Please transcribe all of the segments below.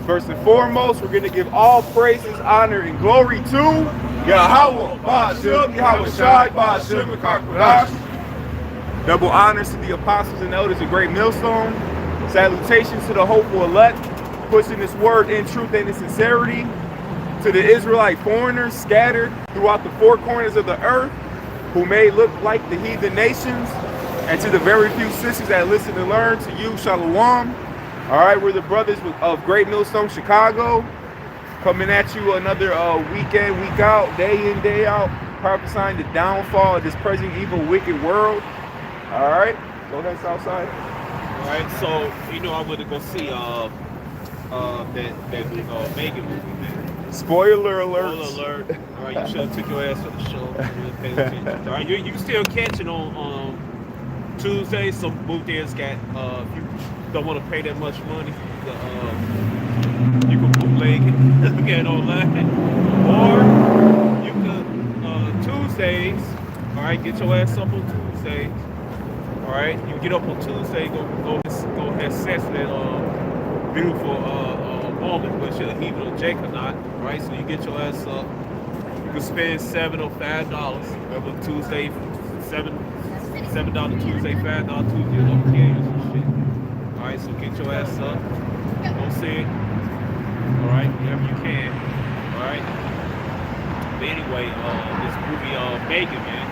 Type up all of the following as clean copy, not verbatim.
First and foremost, we're going to give all praises, honor, and glory to Yahweh, Ba'ashem, Yahweh Shai, Ba'ashem, Kakwadash. Double honors to the apostles and elders of Great Millstone. Salutations to the hopeful elect, pushing this word in truth and in sincerity. To the Israelite foreigners scattered throughout the four corners of the earth, who may look like the heathen nations. And to the very few sisters that listen and learn, to you, Shalom. All right, we're the brothers of Great Millstone Chicago, coming at you another week in, week out, day in, day out, prophesying the downfall of this present evil, wicked world. All right, go ahead, Southside. All right, so I went to go see that Megan movie, man. Spoiler alert. Spoiler alert. All right, you should have took your ass to the show. Really pay attention. All right, you can still catch it on Tuesday. Some movie theaters got if you don't want to pay that much money, you can bootleg it, look at it online, or you can Tuesdays. All right, get your ass up on Tuesdays. All right, you get up on Tuesday, go have sex with that beautiful woman, but she'll either a Jake or not. Right, so you get your ass up. You can spend $7 or $5. Remember Tuesday, $7 Tuesday, $5 Tuesday, over games and shit. All right, so get your ass up. Go see it. All right, whenever you can. All right. But anyway, this movie, Megan, man.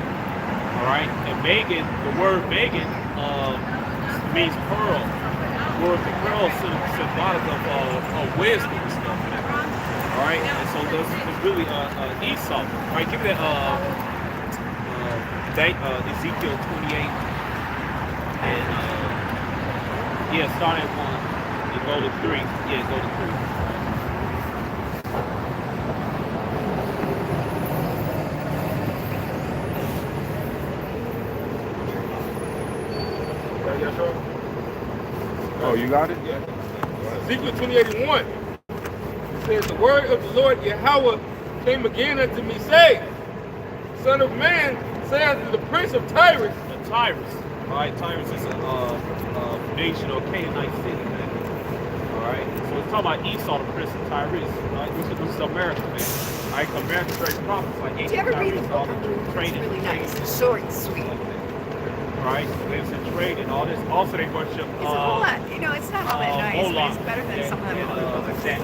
All right, and Megan, the word Megan means pearl. The word for pearl is symbolic of wisdom and stuff. Man. All right, and so this is really Esau. All right, give me that Ezekiel 28 and. Yeah, start at 1 and go to 3. Yeah, go to 3. Oh, you got it? Yeah. Ezekiel 28:1. It says, the word of the Lord Yahweh came again unto me, saying, Son of man, say unto the prince of Tyrus. Tyrus. All right, Tyrus is a nation or Canaanite city, man. All right, so we're talking about Esau, the prince of Tyrus. Right, this is America, man. All right, America's very prophesied. Did you ever read the book of Ruth? It's really nice. It's short and sweet. Right, lives in trade and all this. Also, they worship. It's a whole lot. It's not all that nice, but it's better than some of the other books. They're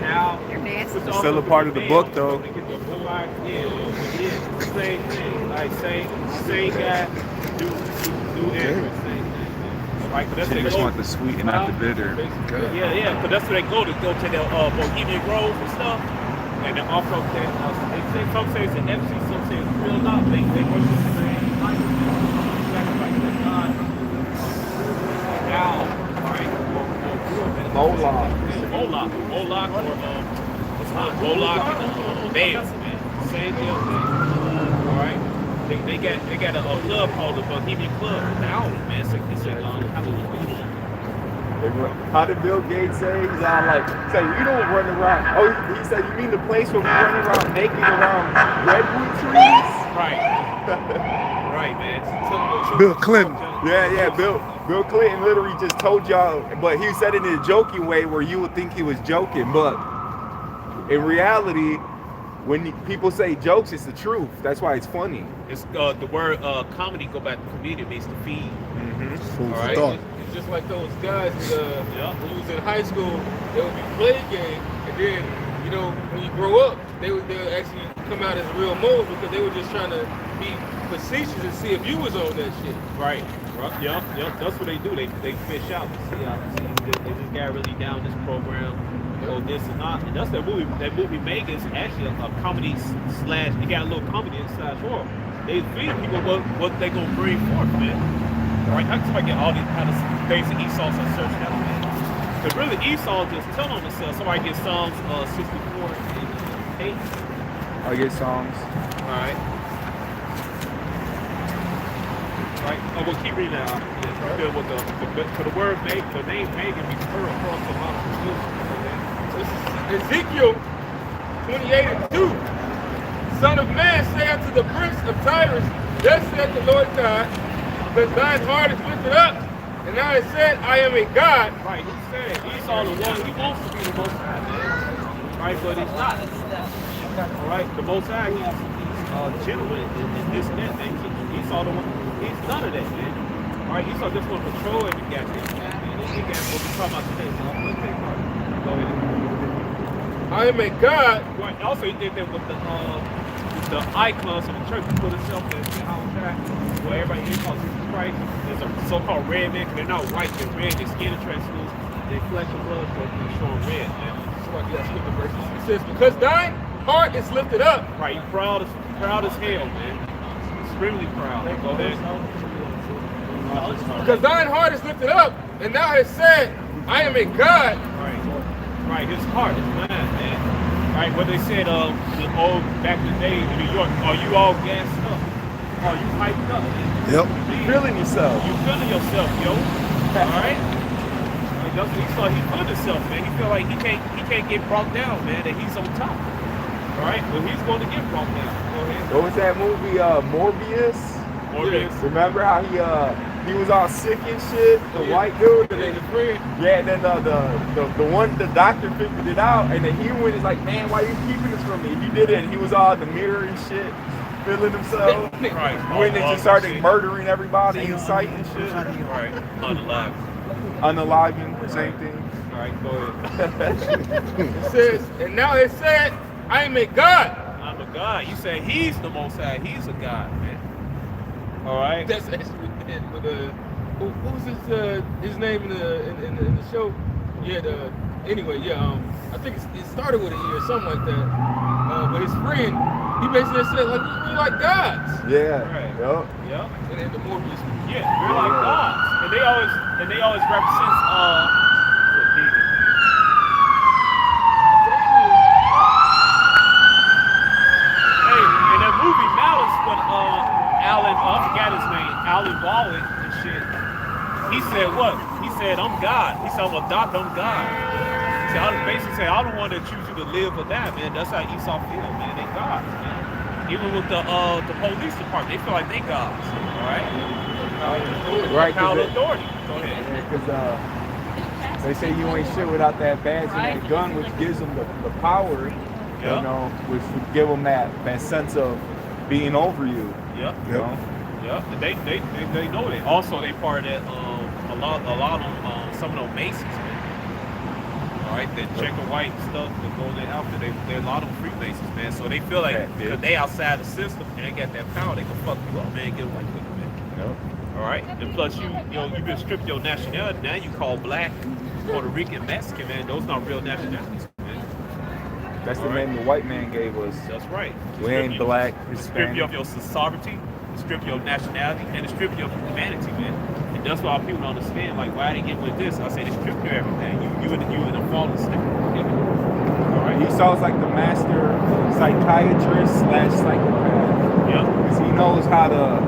nasty. It's still a part of the book, though. Yeah, same thing. Like same guy, do everything. Right, but They just want the sweet and not the bitter. Yeah, but that's where they go to the Bohemian Grove and stuff. And then also that some say it's an MC, some say it's real not. They worship the same sacrifice to God. Now, all right, Moloch and Baal, man. Same deal, man. All right. They got a club called the Bohemian Club now, man. It's a Halloween. How did Bill Gates say? He's all like, say, we don't run around. Oh, he said, you mean the place where we run around naked around redwood trees? Right. Right, man. Bill Clinton. Yeah. Bill Clinton literally just told y'all, but he said it in a joking way where you would think he was joking, but in reality, when people say jokes, it's the truth. That's why it's funny. It's the word comedy go back to comedian means to feed. Mm-hmm. All right. It's just like those guys when you was in high school, they would be playing game, and then when you grow up, they'll actually come out as real moles because they were just trying to be facetious and see if you was on that shit. Right. Yep. That's what they do. They fish out. They just got really down this program. Or this and not, and that's that movie. That movie Megan is actually a comedy slash. They got a little comedy inside horror. They feed people what they gonna bring forth, man. Right? I just get all these kind of things that Esau's are searching out, man. Because really, Esau just telling on himself. Somebody get Psalms 64 and 8. I get Psalms. All right. Right. Oh, we'll keep reading that. For the word Megan, the name Megan means pearl across a lot of confusion. Ezekiel 28:2. Son of man, say unto the prince of Tyrus, thus saith the Lord God, because thine heart is lifted up, and thou hast said, I am a God. Right, he said Esau the one, he wants to be the most high, man. right? But he's not. All right, the Most High, he's gentleman and this and that thing. He saw the one. He's none of that, man. All right, he saw this one control every goddamn thing, man. He got what we talking about today. So I'm gonna take part. Go ahead. I am a God. Right. Also, he did that with the icons of the church. He put himself in the outside where everybody here calls Jesus Christ. There's a so-called red man. They're not white. They're red. Their skin is translucent. They flesh and blood, so they're showing red, man. Somebody got to skip the verses. It says, because thine heart is lifted up. Right, you proud as hell, man. Extremely proud. Go ahead. Because thine heart is lifted up, and thou hast said, I am a God. Right, his heart is mine, man. Right, what they said back in the day in New York, are you all gassed up? Are you hyped up? Yep. You feeling yourself. You feeling yourself, yo. Alright? He saw he feeling himself, man. He feel like he can't get brought down, man, that he's on top. Alright? But he's going to get brought down. Go ahead. What was that movie, Morbius? Morbius. Remember how he was all sick and shit, the white dude, and then yeah, and then the doctor figured it out, and then he went is like, man, why are you keeping this from me? He did it, and he was all in the mirror and shit, feeling himself. Right. When they just started murdering everybody in sight and shit. Right. Unaliving, same thing. All right, go ahead. It says, and now it said, I am a God. I'm a God. You say he's the Most High. He's a God, man. All right. That's actually with what was his name in the show? Yeah. Anyway, yeah. I think it started with an E or something like that. But his friend, he basically said like we're like gods. Yeah. Right. Yep. And then the Morbius. Yeah, we're like gods. And they always represent Hey, in that movie Malice when I forgot his name, Alan Baldwin and shit. He said what? He said, I'm God. He said, I'm a doctor, I'm God. He said, basically said, I'm the one that choose you to live or die, man. That's how Esau feel, man. They gods, man. Even with the police department, they feel like they gods. All right? Right. Power of authority. Go ahead. Because they say you ain't shit without that badge and that gun, which gives them the power, you know, which would give them that sense of being over you. Yep. You know? Yep. And they know that. Also, they part of that. A lot of some of those Masons, man. All right, that checker white stuff that go in their outfit. They're a lot of Freemasons, man. So they feel like because they outside the system and they got that power, they can fuck you up, man. Get away with it, man. Yep. All right. And plus, you been stripped your nationality. Now you call black, Puerto Rican, Mexican, man. Those not real nationalities, man. That's the name the white man gave us. That's right. We ain't black, Strip you Hispanic. of your sovereignty, strip your nationality, and strip you of humanity, man. And that's why people don't understand, like, why they get with this. I say they strip you everything. You in a fallen state. All right. Esau's like the master psychiatrist / psychopath. Yep. Because he knows how to.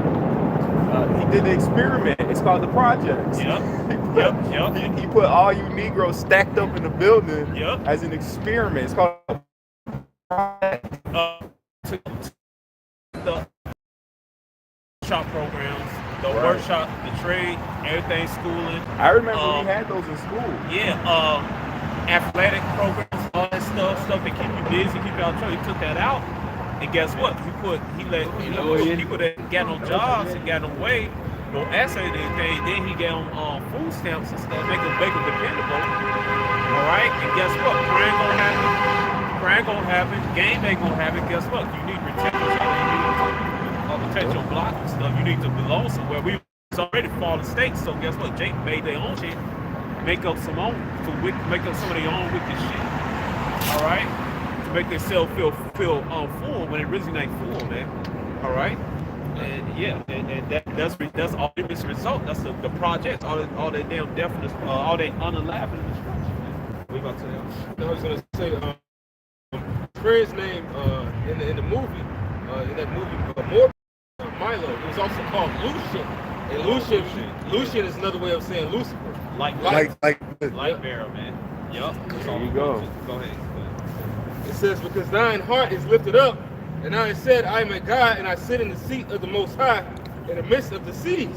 He did the experiment. It's called the projects. Yep. He put all you Negroes stacked up in the building Yep. as an experiment. It's called the workshop programs, the workshop, the trade, everything, schooling. I remember we had those in school. Yeah, athletic programs, all that stuff that keep you busy, keep you out of trouble. He took that out, and guess what? He let people that got no jobs and got no way, no essay or anything. Then he got them food stamps and stuff, make them dependable. All right, and guess what? Crime gonna happen. Game ain't gonna happen. Guess what? You need protection. Protect your block and stuff. You need to belong somewhere. We was already fallen states, so guess what? Jake made their own shit. Make up some of their own wicked shit. All right, to make themselves feel full when it really ain't full, man. All right, and yeah, and that's all the result. That's the project. All that damn deafness, all that unaliving destruction, man. What about to say? I was gonna say, friend's name in the movie, in that movie, Milo. It was also called Lucian, and Lucian is another way of saying Lucifer. Light bearer, man. Yup. There you go. Go ahead. It says, because thine heart is lifted up, and I said, I am a God, and I sit in the seat of the Most High, in the midst of the seas.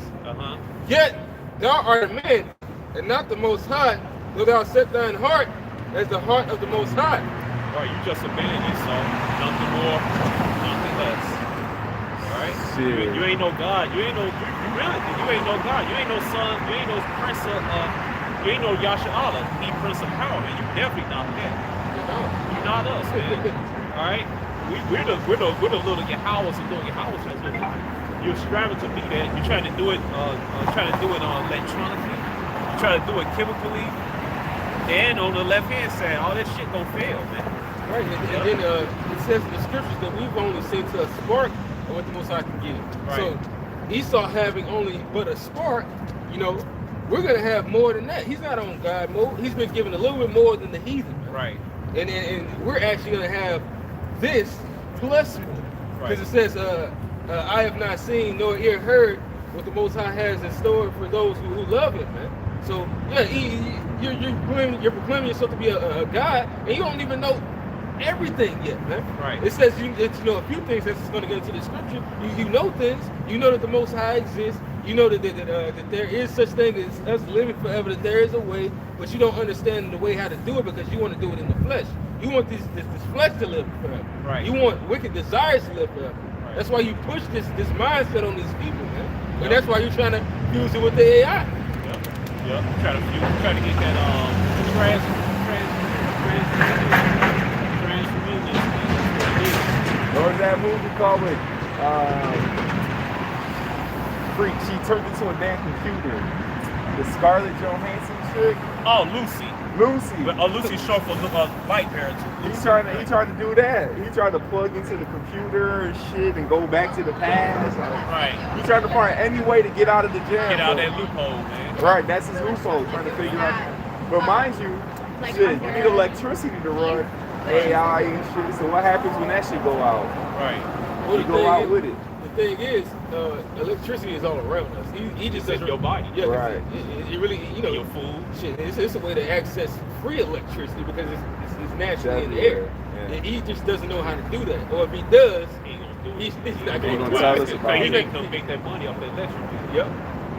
Yet thou art a man, and not the Most High, though thou set thine heart as the heart of the Most High. Right, you just a man, Esau. Nothing more, nothing less. All right? Shit. You ain't no God. You ain't no, you ain't no God. You ain't no son. You ain't no prince of, you ain't no Yasha Allah. He prince of power, man. You definitely not that. You're not us, man. All right? We're the little Yahwehs and little Yahwehs that's little. You're striving to be that. You're trying to do it, electronically. You're trying to do it chemically. And on the left hand side, all that shit gonna fail, man. Right, and then it says in the scriptures that we've only seen to a spark of what the Most High can give. Right. So Esau having only but a spark, you know, we're gonna have more than that. He's not on God mode. He's been given a little bit more than the heathen. Man. Right. And we're actually gonna have this plus more. Because it says, I have not seen nor ear heard what the Most High has in store for those who love Him, man. So yeah, you're proclaiming yourself to be a God, and you don't even know everything yet, man. Right. It says you know a few things that's going to get into the scripture. You know things. You know that the Most High exists. You know that there is such thing as us living forever. That there is a way, but you don't understand the way how to do it because you want to do it in the flesh. You want this flesh to live forever. Right. You want wicked desires to live forever. Right. that's why you push this mindset on these people, man. And that's why you're trying to fuse it with the AI. Yep. Trying to get that What was that movie called with Freak? She turned into a damn computer. The Scarlett Johansson chick. Oh, Lucy. Lucy. Lucy's short for light parents. He trying to do that. He trying to plug into the computer and shit and go back to the past. Right. He trying to find any way to get out of the jam. Get out of that loophole, man. Right, that's his loophole, trying to figure out. But mind you, shit, you need electricity to run AI and shit. So what happens when that shit go out? Right. Well, You go out with it. The thing is, electricity is all around us. He just It's in your body. Yeah, right. It really, you know, Your food. Shit, it's a way to access free electricity because it's naturally in the Definitely, air. yeah. And he just doesn't know how to do that. Or if he does, He ain't gonna do it. he's not He going gonna to tell do us it. about He it. ain't gonna make that money off the electric bill. Yep.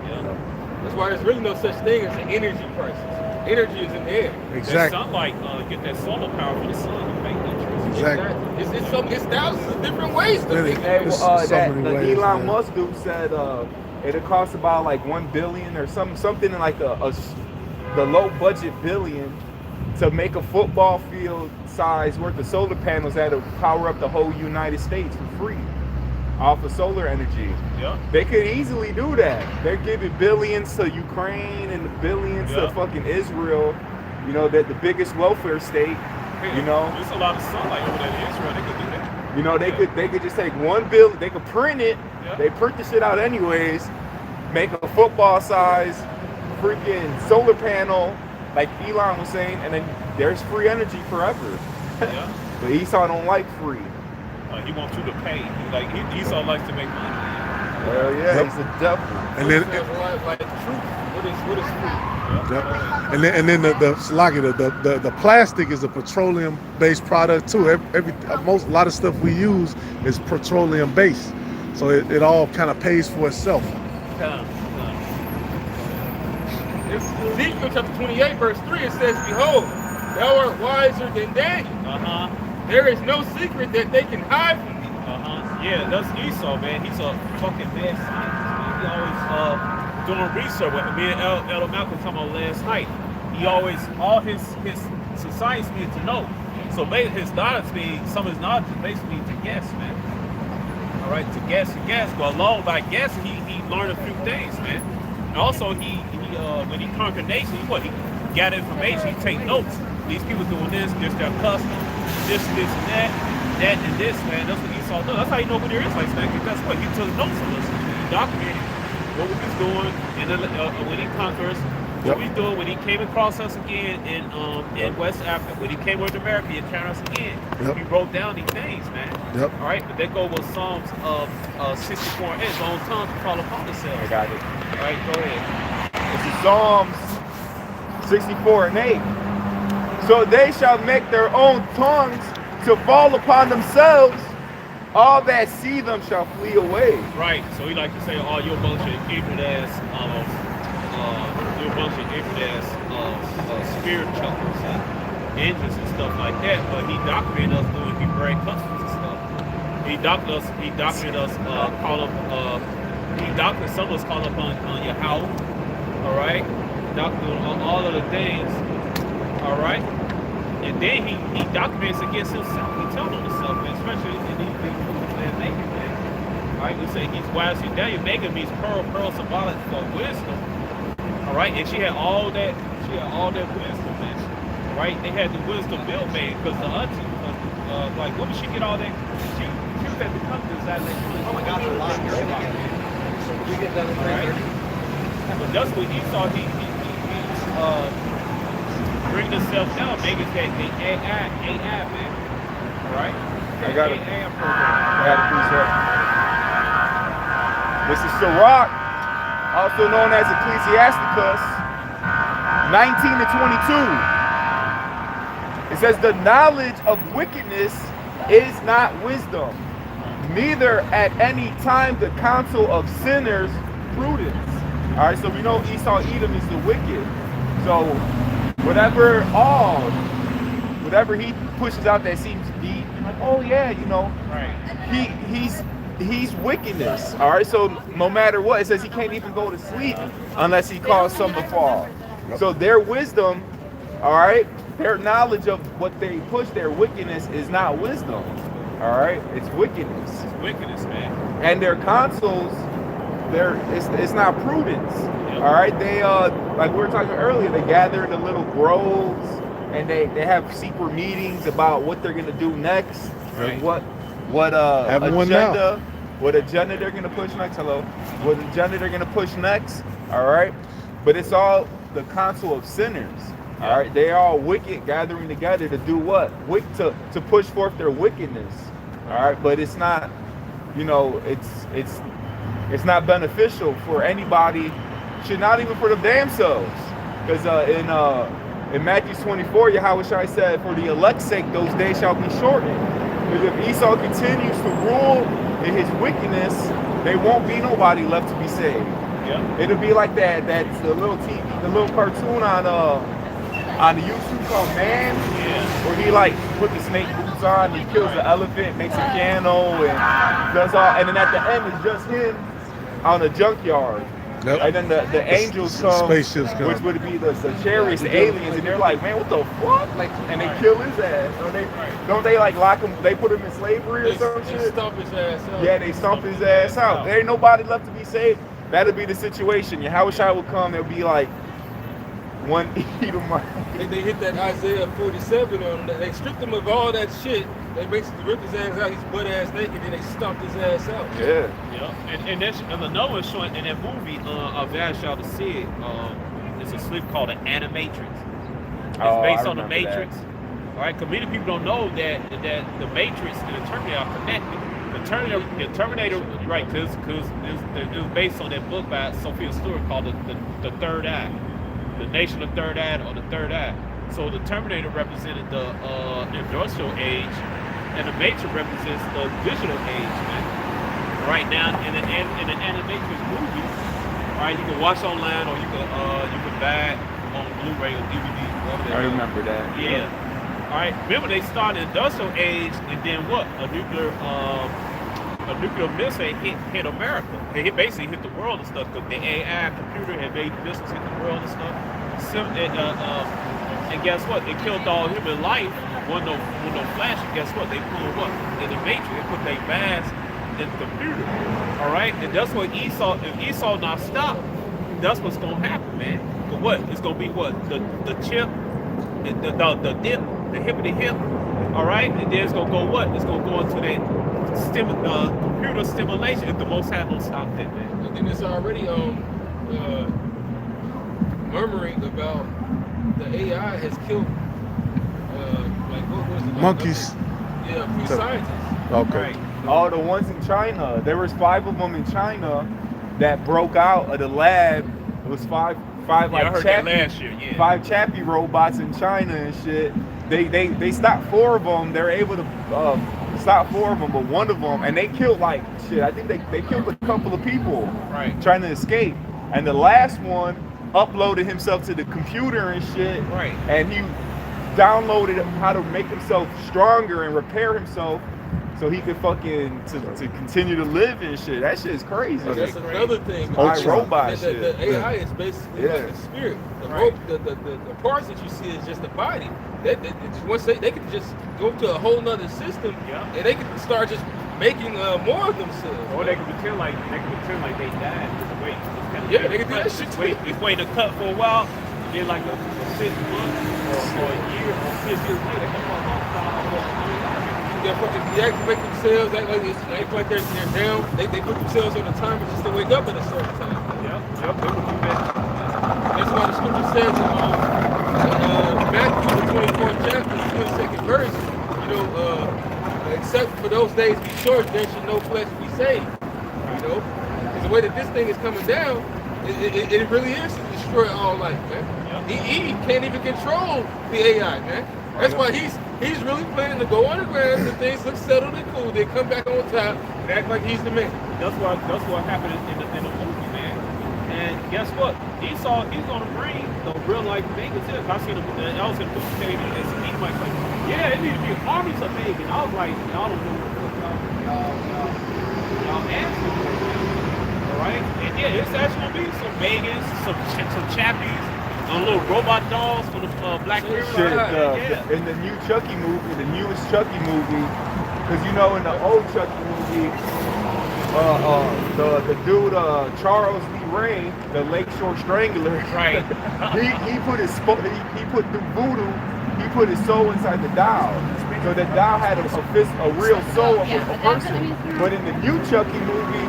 Yeah. That's why there's really no such thing as an energy crisis. Energy is in the air. That Exactly. sunlight, get that solar power from the sun to make electricity. Exactly. It's thousands of different ways to Really? make it. Hey, There's well, so that many the ways, Elon man. Musk dude said it'll cost about like $1 billion or something like the low budget billion to make a football field size worth of solar panels that'll power up the whole United States for free off of solar energy. Yeah. They could easily do that. They're giving billions to Ukraine and billions to fucking Israel. You know, that the biggest welfare state. Hey, You know, there's a lot of sunlight over there in Israel. They could do that. you know, they could just take $1 billion. They could print it. Yeah. They print the shit out anyways. Make a football size freaking solar panel, like Elon was saying, and then there's free energy forever. Yeah. But Esau don't like free. He wants you to pay. Esau likes to make money. Hell yeah, Yep. he's the devil. And then, Like truth. What is truth? yep. and then the plastic is a petroleum-based product too. A lot of stuff we use is petroleum-based, so it all kind of pays for itself. Ezekiel chapter 28, verse 3, it says, "Behold, thou art wiser than Daniel. There is no secret that they can hide from thee." Yeah, that's Esau, man. He's a fucking mad scientist, man. He always doing research. With me and Elder Malcolm talking about last night. He always, all his science needs to know. So his knowledge some of his knowledge is basically to guess, man. All right, to guess. But along by guessing, he learned a few things, man. And also, he when he conquered nations, he gather information, he take notes. These people doing this their custom, this and that and this, man. That's what Esau does. That's how you know who there is, like, man. Because that's what he took notes of us. He documented what we was doing, and then when he conquers, what we doing when he came across us again in West Africa, when he came over to America, he encountered us again. He wrote down these things, man. Yep. All right, but that go with Psalms 64 and his own tongue to fall upon themselves. I got it. All right, go ahead. This is Psalms 64 and 8. So they shall make their own tongues to fall upon themselves. All that see them shall flee away. Right. So he like to say, "Oh, you're a bunch of ignorant ass, you're a bunch of ignorant ass spirit chuckles." engines and stuff like that. But he documented us doing Hebraic customs and stuff. He documented us call up he documented some of us call up on Yahweh. All right, documented on all of the things. All right, and then he documents against himself. He tells on himself, man, especially in these big movies, man, Megan, man. All right, we say he's wise in Daniel. Megan means pearl symbolic for wisdom. All right, and she had all that wisdom, man. Right, they had the wisdom bill made because the auntie, like, where did she get all that? She was at the company that oh my gosh, a lot. We get done at 3:30. But that's what Esau he bring himself down, making that the AI, man. Right? I got it. AI I program. got a precept. This is Sirach, also known as Ecclesiasticus, 19 to 22. It says, the knowledge of wickedness is not wisdom, neither at any time the counsel of sinners prudence. All right, so we know Esau, Edom is the wicked. So whatever he pushes out that seems deep, like, oh yeah, you know, Right. he's wickedness. All right, so no matter what, it says he can't even go to sleep unless he caused some to fall. So their wisdom, all right, their knowledge of what they push, their wickedness is not wisdom. All right, it's wickedness. It's wickedness, man. And their counsels, it's not prudence. Yep. All right, they like we were talking earlier, they gather in the little groves and they have secret meetings about what they're gonna do next, Right. and what Having one now. agenda they're gonna push next. What agenda they're gonna push next. All right, but it's all the counsel of sinners. All right, they are all wicked gathering together to do what? To push forth their wickedness. All right, but it's not, you know, it's not beneficial for anybody. Should not even for the damn selves, because in Matthew 24, Yahweh said, "For the elect's sake, those days shall be shortened." Because if Esau continues to rule in his wickedness, there won't be nobody left to be saved. Yeah. It'll be like that's the little cartoon on the YouTube called Man, Yeah. where he like put the snake boots on, he kills the elephant, makes a piano, and does all, and then at the end it's just him on a junkyard. Yep. And then the angels come, spaceships come. which would be the chariots, the aliens, and they're like, man, what the fuck? Like, and they kill his ass. Or don't they like lock him? They put him in slavery or some They shit. stomp his ass out. Yeah, they stomp his ass out. There ain't nobody left to be saved. That'll be the situation. Yahweh will come. They'll be like one Edomite. They hit that Isaiah 47 on him. They stripped him of all that shit. They basically ripped his ass out. He's butt ass naked. Then they stomped his ass out. Yeah. Yeah. And that's another one showing in that movie of Ashal to see it. It's a slip called an Animatrix. It's based on the Matrix. All right, because many people don't know that the Matrix and the Terminator are connected. The Terminator, right? Because it was based on that book by Sophia Stewart called the Third Eye, the Nation of Third Eye, or the Third Eye. So the Terminator represented the industrial age, and the Matrix represents the digital age, man. Right now, in the Animatrix movie, all right, you can watch online, or you can buy it on Blu-ray or DVD. I remember that. Yeah. All right. Remember, they started the industrial age, and then what? A nuclear missile hit America. It basically hit the world and stuff because the AI computer had made missiles hit the world and stuff. And guess what? It killed all human life. With no flash. And guess what? They pulled what? In the Matrix, they put their mask in the computer. All right. And that's what Esau. If Esau not stop, that's what's gonna happen, man. But what? It's gonna be what? The chip, the dip, the hip of the hip. All right. And then it's gonna go what? It's gonna go into that computer stimulation if the Most High don't stop that, man. And then it's already murmuring about the AI has killed like what was it? Monkeys. Yeah, few scientists. Okay. Right. All the ones in China. There was 5 of them in China that broke out of the lab. It was five I like heard that last year. Yeah. 5 Chappie robots in China and shit. They stopped 4 of them. They were able to stop 4 of them, but 1 of them, and they killed like shit. I think they killed a couple of people Right. trying to escape. And the last one uploaded himself to the computer and shit. Right. And downloaded how to make himself stronger and repair himself so he could fucking to continue to live and shit. That shit is crazy. That's another thing. iRobot The shit. AI is basically like a spirit. The parts that you see is just the body. Once they can just go to a whole nother system, and they can start just making more of themselves. Or they can pretend like they died. Just wait. Yeah, they can do that shit. Just wait to cut for a while. Then like a 6 months or a year or 6 years later, they fucking deactivate themselves, act like they're down. They put themselves on a timer just to wake up at a certain time. Yep, they would do that. That's why the scripture says in Matthew, the 24th chapter, the 22nd verse, except for those days be short, there should no flesh be saved. You know? Because the way that this thing is coming down, it really is to destroy all life, man. He can't even control the AI, man. That's why he's really planning to go underground and things look settled and cool. They come back on top and act like he's the man. That's what happened in the movie, man. And guess what? Esau, he's gonna bring the real life Vegas in. I seen him. I was in the movie and he might like, yeah, it needs to be armies of Vegas. I was like, y'all don't know what y'all answer for it. All right, and yeah, it's actually gonna be some Vegas, some chappies. Little robot dolls for the Black Mirror. Shit, in the new Chucky movie, the newest Chucky movie, because in the old Chucky movie, the dude Charles Lee Ray, the Lakeshore Strangler, right? he put through voodoo, he put his soul inside the doll, so the doll had a real soul of a person. But in the new Chucky movie,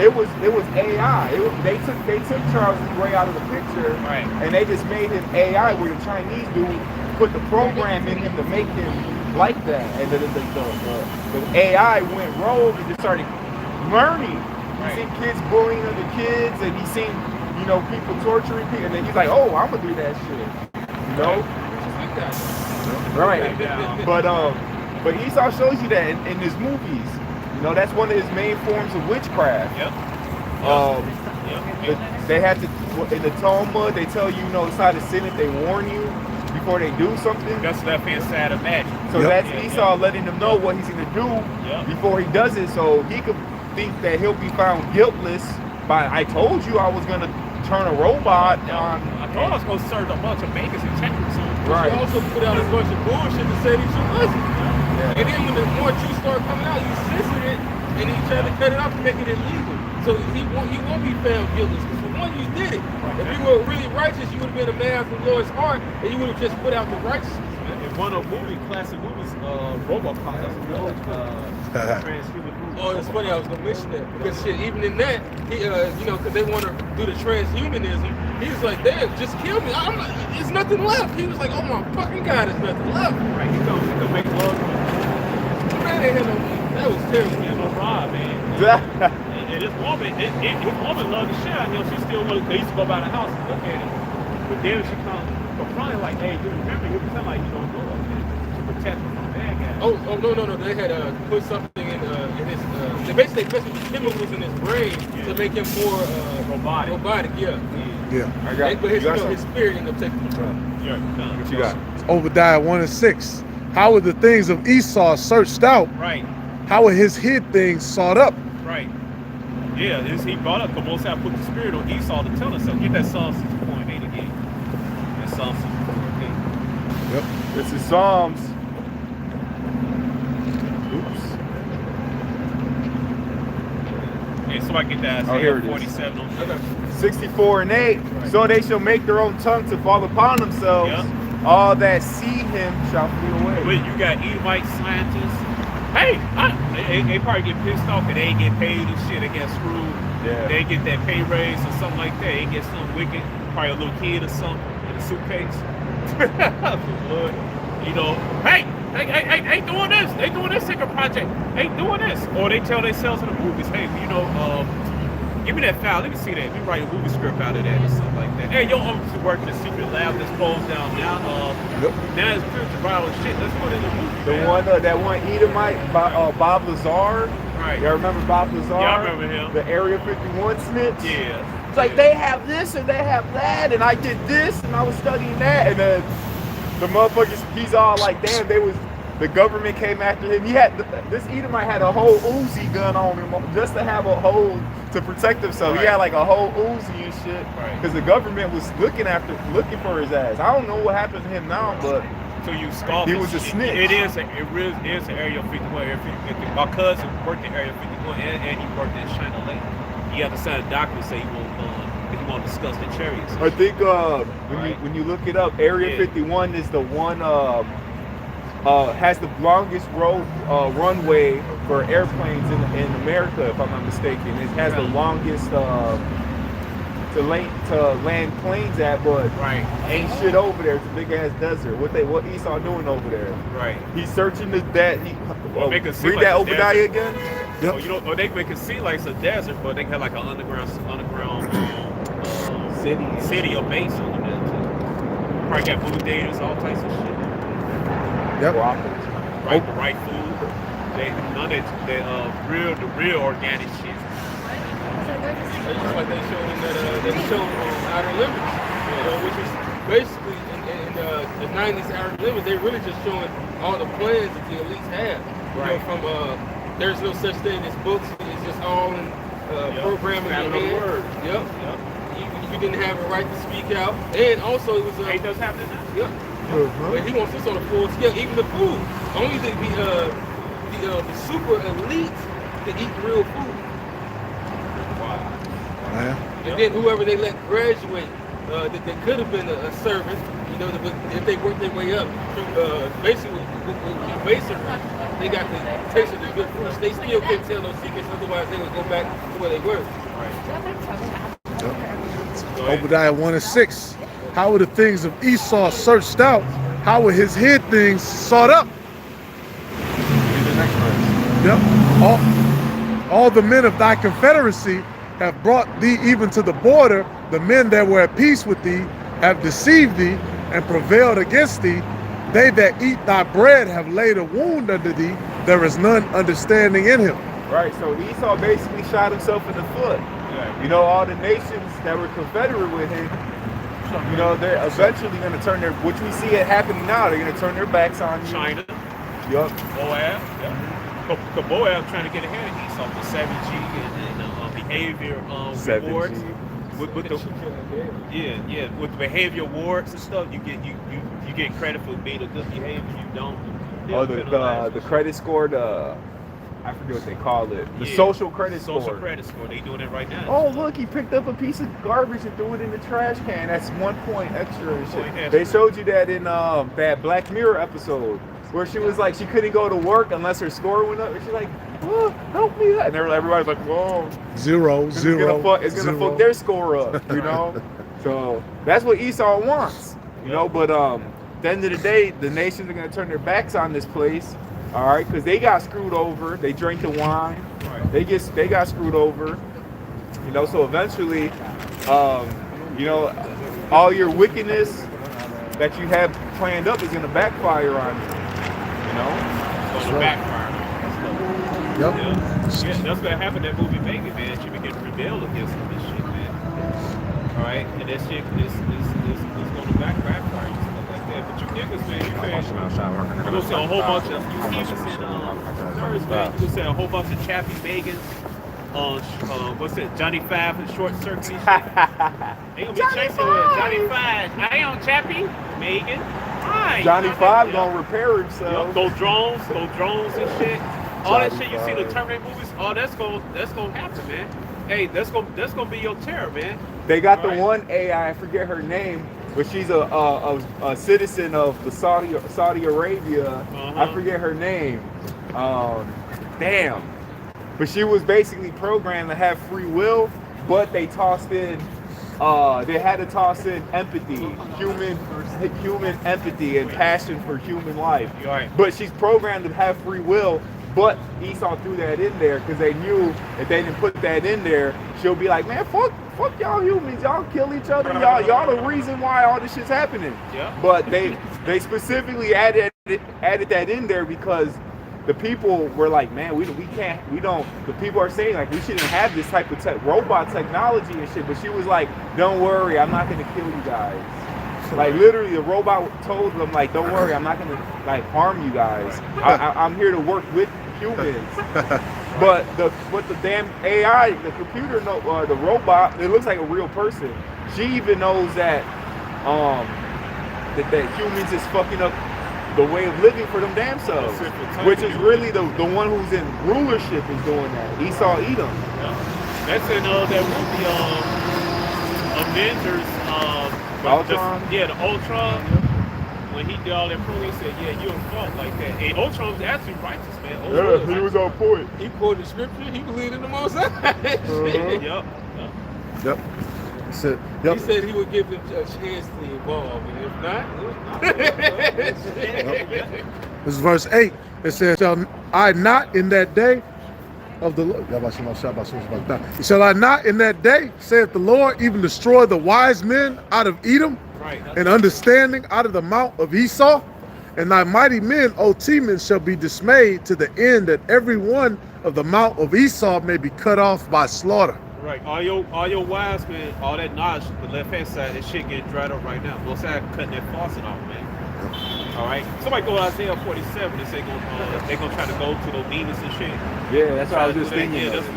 it was AI. They took Charles Lee Ray out of the picture, right, and they just made him AI, where the Chinese dude put the program in him to make him like that, and the AI went rogue and just started learning. He seen kids bullying other kids, and he seen people torturing people, and then he's like, oh, I'm gonna do that shit, right? But Esau shows you that in his movies. That's one of his main forms of witchcraft. They had to, in the Talmud, they tell you, it's not a sin if they warn you before they do something. That's left hand side of magic. So that's Esau letting them know what he's going to do before he does it, so he could think that he'll be found guiltless by, I told you I was going to turn a robot on. I thought I was going to serve a bunch of bakers and checkers. Right. He also put out a bunch of bullshit to say that you wasn't. And then when the more truth start coming out, you censor it, and he tried to cut it off and make it illegal. So he won't be found guilty. Because for one, you did it. If you were really righteous, you would have been a man from the Lord's heart, and you would have just put out the righteousness. In one of classic movies, RoboCop, that's a real transhuman movie. Oh, it's funny, I was gonna mention that because shit, even in that, he, because they want to do the transhumanism, he was like, "Damn, just kill me. There's nothing left." He was like, "Oh my fucking God, there's nothing left." Right? He gonna make love. Man, that was terrible. He was Rob, man. And this woman loved the shit out of him. She still looked. They used to go by the house and look at him, but then she comes confronting like, "Hey, you remember? You pretend like you don't know to protect him from the bad guys." Oh no! They had put something in his. They basically tested the chemicals in his brain to make him more robotic. Yeah. But his spirit ended up taking control. What you got? It's Obadiah 1:6. How were the things of Esau searched out? Right. How were his hid things sought up? Right. Yeah, he brought up the Most High put the spirit on Esau to tell us so. Get that Psalm 6.8 again. That Psalm 6.8. Yep. This is Psalms. Oops. Yeah, so I get that. Oh, here it is. 47 on 64 and 8. Right. So they shall make their own tongue to fall upon themselves. Yep. All that see him shall flee away. But you got Edomite scientists. Hey, they probably get pissed off because they ain't get paid and shit. They get screwed. Yeah. They get that pay raise or something like that. They get something wicked. Probably a little kid or something in a suitcase. Hey, ain't doing this. They doing this secret project. Ain't doing this. Or they tell themselves in the movies, hey, give me that file. Let me see that. Let me write a movie script out of that or something like that. Hey, your uncle work in a secret lab that's closed down now. Now it's clear to viral shit. Let's put it in the movie. That one Edomite, Bob Lazar. Right. Y'all remember Bob Lazar? Yeah, I remember him. The Area 51 snitch. Yeah. It's like they have this and they have that, and I did this and I was studying that, and then the motherfuckers, he's all like, damn, the government came after him. This Edomite had a whole Uzi gun on him just to have a hole to protect himself. He had like a whole Uzi and shit because the government was looking for his ass. I don't know what happened to him now, but So you scoff. he was a snitch. It really is an Area 51. My cousin worked in Area 51 and he worked in China Lake. He had to sign a document say he won't discuss the chariots. I think when you look it up, Area 51 is the one has the longest runway for airplanes in America, if I'm not mistaken. It has the longest to land planes at, but ain't shit over there. It's a big ass desert. What Esau doing over there? Right. He's searching that. Make it seem Read like that a Obadiah desert. again. Yep. They make it seem like it's a desert, but they have like an underground city or base on there too. Probably got food daters, all types of shit. Yep. Right, the right food. None of the real organic shit. It's just like they showed Outer Limits, which is basically in the 90s Outer Limits. They really just showing all the plans that the elites have. From there's no such thing as books. It's just all in programming in your head. Yep. You didn't have a right to speak out, and also it was It does happen now. Yep. But he wants this on a full scale. Even the food, only the super elite to eat real food. And then whoever they let graduate, that could have been a servant, if they worked their way up through basically with masonry, they got the taste of the good food. They still couldn't tell no secrets, otherwise they would go back to where they were. Obadiah 1:6. How were the things of Esau searched out? How were his hid things sought up? Yep. All the men of thy confederacy have brought thee even to the border. The men that were at peace with thee have deceived thee and prevailed against thee. They that eat thy bread have laid a wound under thee. There is none understanding in him. Right, so Esau basically shot himself in the foot. All the nations that were confederate with him, they're eventually going to turn their, which we see it happening now, they're going to turn their backs on you. China. Yup. Moab. Yep. Moab trying to get ahead of Esau with 7G and behavior rewards. With the behavior awards and stuff, you get credit for being a good behavior. You don't. The credit score, I forget what they call it. The social credit score. Social credit score. They doing it right now. Oh, look, he picked up a piece of garbage and threw it in the trash can. That's 1 point extra and shit. They showed you that in that Black Mirror episode where she was like, she couldn't go to work unless her score went up. And she's like, oh, help me. And everybody's like, whoa. Zero. It's gonna fuck their score up, So that's what Esau wants, But at the end of the day, the nations are gonna turn their backs on this place. All right, because they got screwed over. They drank the wine. They got screwed over. So eventually, all your wickedness that you have planned up is gonna backfire on you. It's gonna backfire. Yep. Yeah, that's gonna happen. That movie Megan, man, she begin to rebel against this shit, man. All right, and that shit is gonna backfire and stuff like that. But you niggas, man, you gonna see a whole bunch of you see a whole bunch of Chappie Megans on what's it, Johnny Five and Short Circuit. They gonna be chasing with Johnny Five. I ain't on Chappie, Megan. Johnny Five gonna repair himself. Yep, those drones and shit. All that shit you see in the Terminator movies, that's gonna happen, man. Hey, that's gonna be your terror, man. They got the one AI, I forget her name, but she's a citizen of the Saudi Arabia. I forget her name. Damn. But she was basically programmed to have free will, but they tossed in they had to toss in empathy, human empathy and passion for human life. Right. But she's programmed to have free will, but Esau threw that in there because they knew if they didn't put that in there, she'll be like, man, fuck y'all humans, y'all kill each other, y'all the reason why all this shit's happening. Yeah. But they specifically added that in there because the people were like, man, the people are saying like we shouldn't have this type of robot technology and shit, but she was like, don't worry, I'm not gonna kill you guys. Like literally, the robot told them, like, "Don't worry, I'm not gonna like harm you guys. I'm here to work with humans." But the damn AI, the computer, the robot, it looks like a real person. She even knows that that humans is fucking up the way of living for them damn selves, which is really the one who's in rulership is doing that. Esau, Edom. Yeah. That's in that movie Avengers. Ultron? The Ultron. When he did all that proof, he said, "Yeah, you a fault like that." And Ultron was actually righteous, man. Ultron He was on point. He quoted scripture. He believed in the Most High. Yep. That's it. Yep. He said he would give them a chance to evolve, and if not, This is verse 8. It says, "Shall I not in that day of the Lord, shall I not in that day, saith the Lord, even destroy the wise men out of Edom, and understanding out of the mount of Esau? And thy mighty men, O Teman, shall be dismayed to the end that every one of the mount of Esau may be cut off by slaughter." Right. All your wise men, all that knowledge, the left hand side, that shit getting dried up right now. Both sides cutting that faucet off, man. All right. Somebody go to Isaiah 47 and say they gonna try to go to those demons and shit. Yeah, that's what I was just thinking. Yeah, that's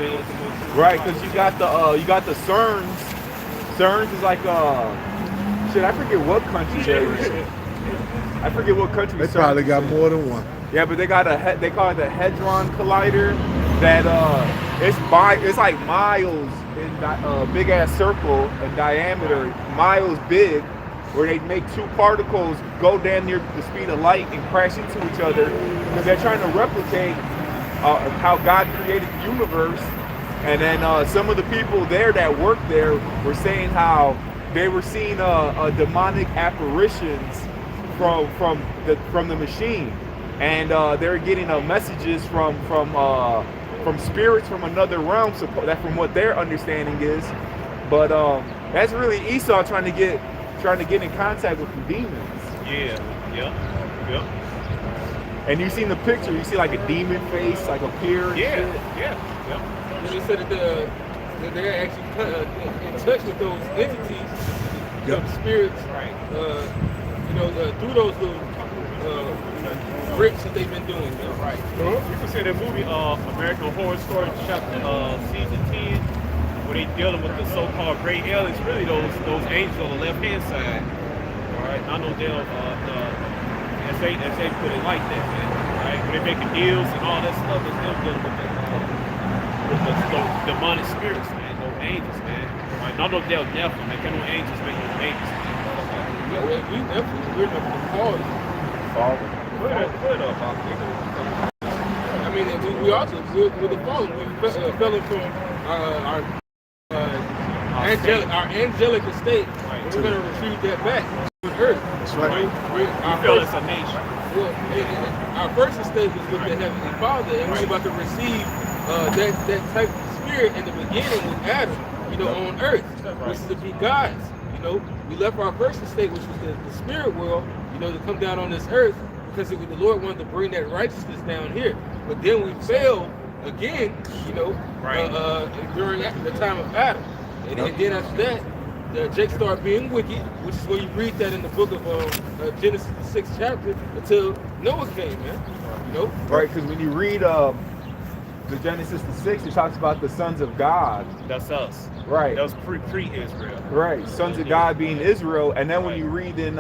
right, because you got the CERNs. CERNs is like shit. I forget what country they in. I forget what country. They probably got more than one. Yeah, but they got they call it the Hadron Collider. That it's like miles in big ass circle in diameter, miles big, where they make two particles go down near the speed of light and crash into each other because they're trying to replicate how God created the universe. And then some of the people there that work there were saying how they were seeing demonic apparitions from the machine, and they're getting messages from spirits from another realm. So that from what their understanding is, but that's really Esau trying to get in contact with the demons. Yeah. Yep. And you seen the picture? You see like a demon face like appear. Yeah. And they said that they're actually in touch with those entities, the spirits, through those little bricks that they've been doing. Right. You can say that movie, American Horror Story, season 10, where they dealing with the so-called gray aliens. Really, those angels on the left-hand side. All right. I know they'll as they put it like that, man. Right. When they're making deals and all that stuff, it's them dealing with those demonic spirits, man. No angels, man. Right. Not no Del Nephilim, man. Can no angels make no angels? We definitely we're the quality. I mean, we also with the fallen, we fell from our angelic estate. Right. We're going to retrieve that back to earth. That's right. We feel it's a nation. Well, our first estate was with the Heavenly Father, and we're about to receive that type of spirit in the beginning with Adam, on earth, which is to be gods. We left our first estate, which was the spirit world, to come down on this earth, because the Lord wanted to bring that righteousness down here. But then we failed again, during the time of Adam. And then after that, Jake started being wicked, which is where you read that in the book of Genesis, the 6th chapter, until Noah came, man. Right, because when you read the Genesis, the 6th, it talks about the sons of God. That's us. Right. That was pre-Israel. Right, sons of God being Israel, and then when you read in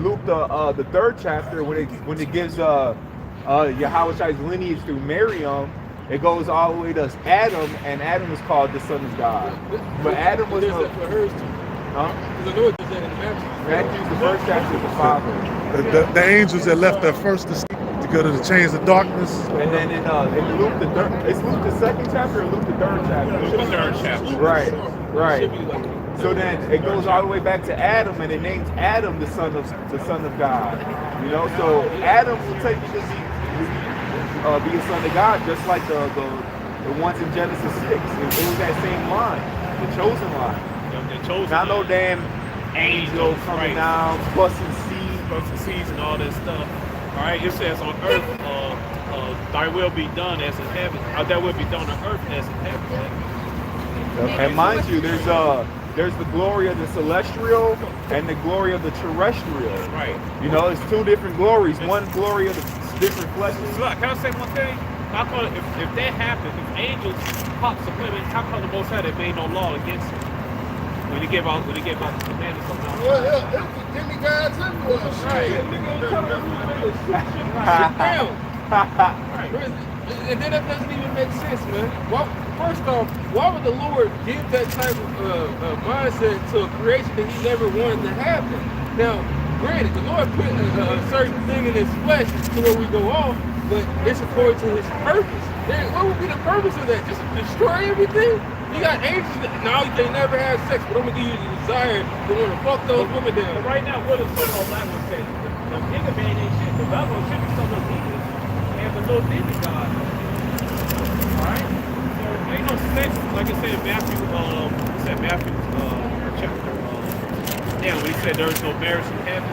Luke the 3rd chapter, when it gives Yahweh's lineage through Miriam, it goes all the way to Adam, and Adam is called the son of God. But Adam was for hers too. Huh? Because I know it does that in Matthew's the 1st chapter is the father. The angels that left their first estate to go to the chains of darkness. And then in Luke the 3rd, it's Luke the 2nd chapter or Luke the 3rd chapter? Luke the 3rd chapter. Right. So then it goes all the way back to Adam, and it names Adam the son of God. So Adam will technically be a son of God, just like the ones in Genesis 6. It was that same line, the chosen line. The chosen. Not no damn angel coming down, busting seeds and all that stuff. All right, it says on earth, thy will be done as in heaven. Thy will be done on earth as in heaven. And mind you, there's there's the glory of the celestial and the glory of the terrestrial. Right. You know, it's two different glories. One glory of the different fleshes. So, can I say one thing? How come if that happened, if angels pops the women, how come the Most High they made no law against it? When he gave out the commandments of God. Well, give me God's influence. Right. Right. And then that doesn't even make sense, man. First off, why would the Lord give that type of mindset to a creation that he never wanted to happen? Now, granted, the Lord put a certain thing in his flesh to where we go off, but it's according to his purpose. Then what would be the purpose of that? Just to destroy everything? You got angels that now you can never have sex, but I'm gonna give you the desire to want to fuck those women down. But right now, what is what all that would say? The nigga man ain't shit. The Bible should be some of the demons and the little demon god. Alright? So ain't no sex, like I said in Matthew, chapter when he said there is no marriage in heaven,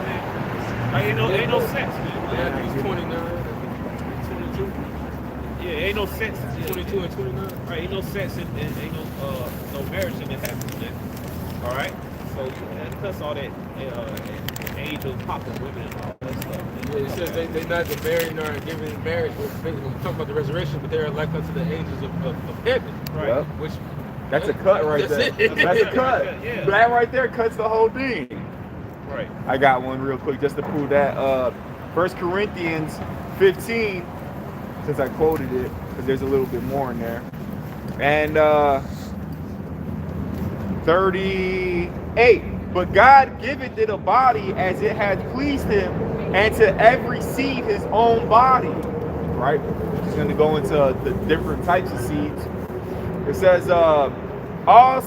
ain't no sex, man. Matthew 29, 22. Yeah, ain't no sex. 22 and 29. Right, ain't no sex and ain't no marriage in this heaven, man. Alright? So plus all that angels popping women and all that stuff. Yeah, it says they neither marry nor are given in marriage. We're talking about the resurrection, but they're like unto the angels of heaven. Right. Yep. Which That's a cut right there. That's it. That's a cut. Yeah. That right there cuts the whole thing. Right. I got one real quick just to prove that. 1 Corinthians 15, since I quoted it, because there's a little bit more in there. And 38. But God giveth it a body as it hath pleased him, and to every seed his own body. Right? He's going to go into the different types of seeds. It says, all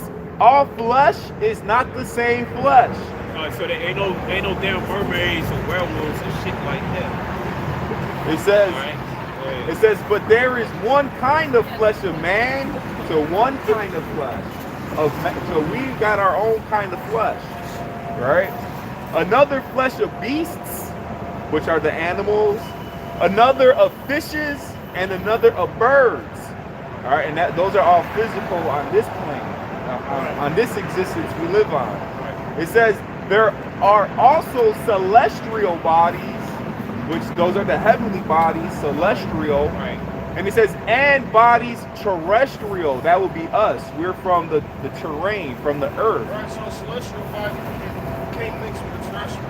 flesh is not the same flesh. So there ain't no damn mermaids or werewolves and shit like that. It says, Alright? it says, but there is one kind of flesh of man to one kind of flesh. So we got our own kind of flesh, right? Another flesh of beasts, which are the animals. Another of fishes, and another of birds. All right, and those are all physical on this plane, on this existence we live on. It says there are also celestial bodies, which those are the heavenly bodies, celestial. Right. And it says, and bodies terrestrial. That would be us. We're from the terrain, from the earth. Right, so celestial body can't mix with the terrestrial.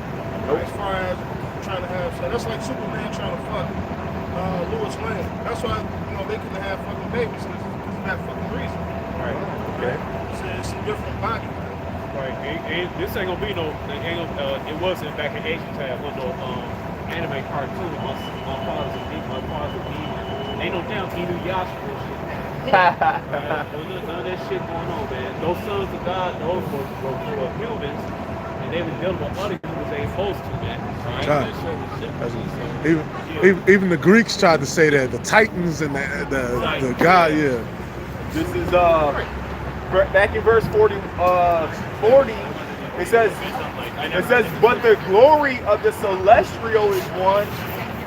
Nope. As far as trying to have sex. That's like Superman trying to fuck Lois Lane. That's why, they couldn't have fucking babies because of that fucking reason. Right. Okay. So it's a different body. Right. This ain't gonna be no. It wasn't back in Asian time. One no anime cartoon on Fathers of Demon. Ain't no damn Inuyasha and shit. None of that shit going on, man. Those sons of God, those were humans, and they were dealing with other humans they supposed to, man. God. Even the Greeks tried to say that the Titans and the God, yeah. This is back in verse 40. It says, but the glory of the celestial is one,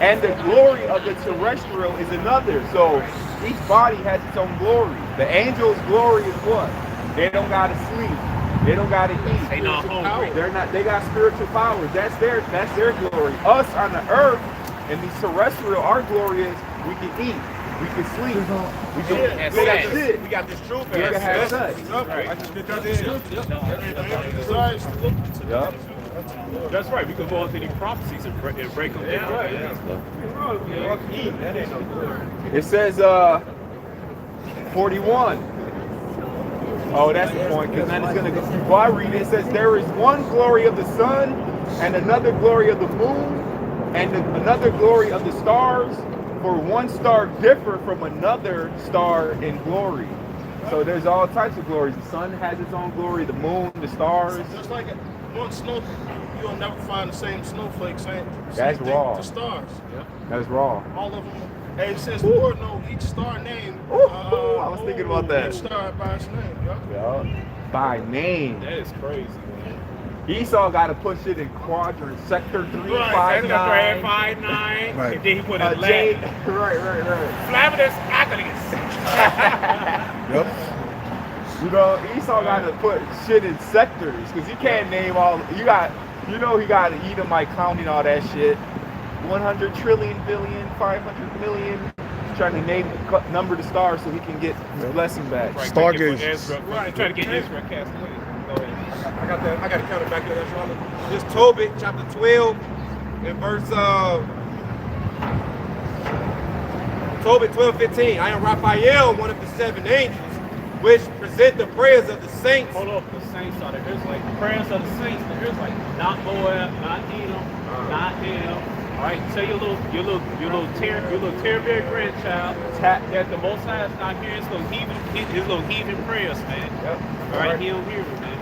and the glory of the terrestrial is another. So each body has its own glory. The angel's glory is what? They don't gotta sleep. They don't gotta eat. They not hungry. They're not. They got spiritual powers. That's their glory. Us on the earth and these terrestrial, our glory is we can eat, we can sleep, we can have do that sex. shit. We got this truth. We can have sex. Right. I just got this truth. Yup. That's right. We could go into these prophecies and break them down. It says 41. Oh, that's the point, because then it's going to go. Well, I read it. It says, there is one glory of the sun, and another glory of the moon, and another glory of the stars, for one star differ from another star in glory. So there's all types of glories. The sun has its own glory, the moon, the stars. Just like one snow, you'll never find the same snowflake, same That's thing raw. with the stars. That's raw. All of them. And it says the Lord know each star name. I was thinking about that. Each star by its name. Yeah. By name. That is crazy, man. Esau got to put shit in quadrant, sector 3, Right, 5, 9. 5, 9. Right. And then he put a J. leg. Right. Flavius Agonius. Yep. You know, Esau got to put shit in sectors because you can't name all. You got, you know, he got Edomite counting all that shit. 100 trillion, billion, 500 million. He's trying to name, number the stars so he can get his blessing back. Right, Stargaze. Right, trying to get Ezra cast away. Go ahead. I got that. I got to count it back there. That's this Tobit chapter 12 and verse Tobit 12:15. I am Raphael, one of the 7 angels, which present the prayers of the saints. Hold up, the saints are the Israelites. The prayers of the saints, the Israelites. Not Moab, not Edom, not Ham. All right, tell your little terrible grandchild that the Most High is not hearing his little heathen prayers, man. Yep. All right, he'll hear it, man.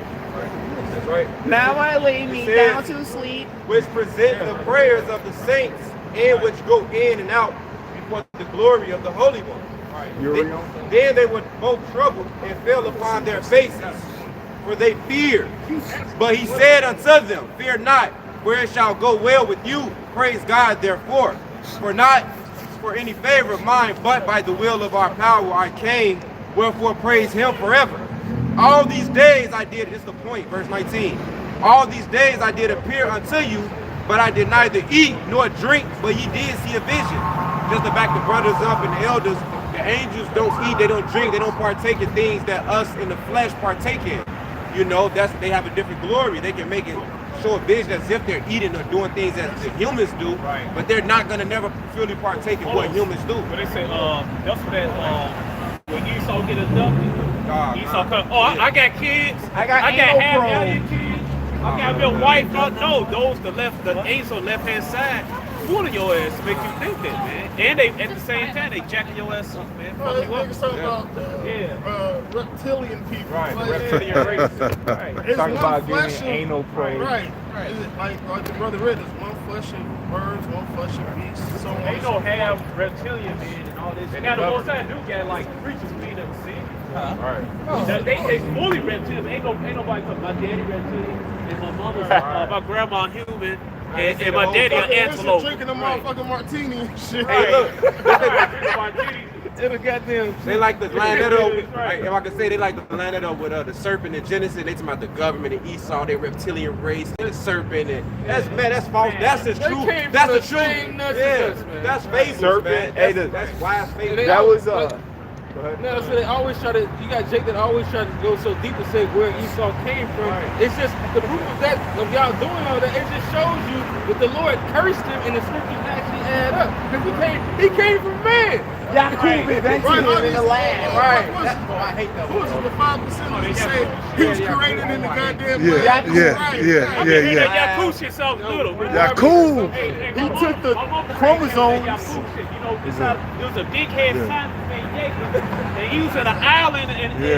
That's right. Now I lay me down to sleep. Which present the prayers of the saints, and which go in and out before the glory of the Holy One. Uriel. Then they were both troubled and fell upon their faces, for they feared. But he said unto them, fear not, for it shall go well with you. Praise God therefore, for not for any favor of mine, but by the will of our power I came, wherefore praise him forever. All these days I did, this is the point, verse 19. All these days I did appear unto you, but I did neither eat nor drink, but ye did see a vision. Just to back the brothers up and the elders, the angels don't eat, they don't drink, they don't partake in things that us in the flesh partake in. You know, they have a different glory. They can make it show a vision as if they're eating or doing things that the humans do, but they're not gonna never fully partake in what humans do. But they say, that's what that, when Esau get adopted, Esau come, I got kids, I got half million kids, I got your wife. No, those the angels on the left hand side, fooling your ass to make you think that, man. And they at the same time they jacking your ass up, man. This nigga's talking about reptilian people. Right, Like, reptilian race. Right. It's Talking one about flesh giving anal praise. Right. Is it like the brother read, there's one flesh of birds, one flesh of beasts, so on. They don't have reptilian men and all this. And now the most time do got like creatures we never seen. Right. They fully reptilian. Ain't nobody talking. My daddy reptilian and my mother's my grandma human. And my daddy an antelope. Drinking a motherfucking martini and shit. Hey, look, It'll goddamn. they like the line that up. If I could say, they like the line that up with the serpent in Genesis. They talking about the government and Esau, their reptilian race, and the serpent. And that's false. That's the truth. That's the truth. Yeah, that's fables, Serpent. man. Hey, That's wise fables. That was No, so they always try to. You got Jake that always try to go so deep to say where Esau came from. It's just the proof of that of y'all doing all that. It just shows you that the Lord cursed him, and the scriptures actually add up because he came from man. Yakub invented him in the land. Right. That's That's why I hate that. Who was the 5% that say he was created in the goddamn Yeah, land? yeah. Yakub shit sounds little. Yakub. He took the chromosomes. You know, there was a big head scientist named Jacob, and he was in an island in the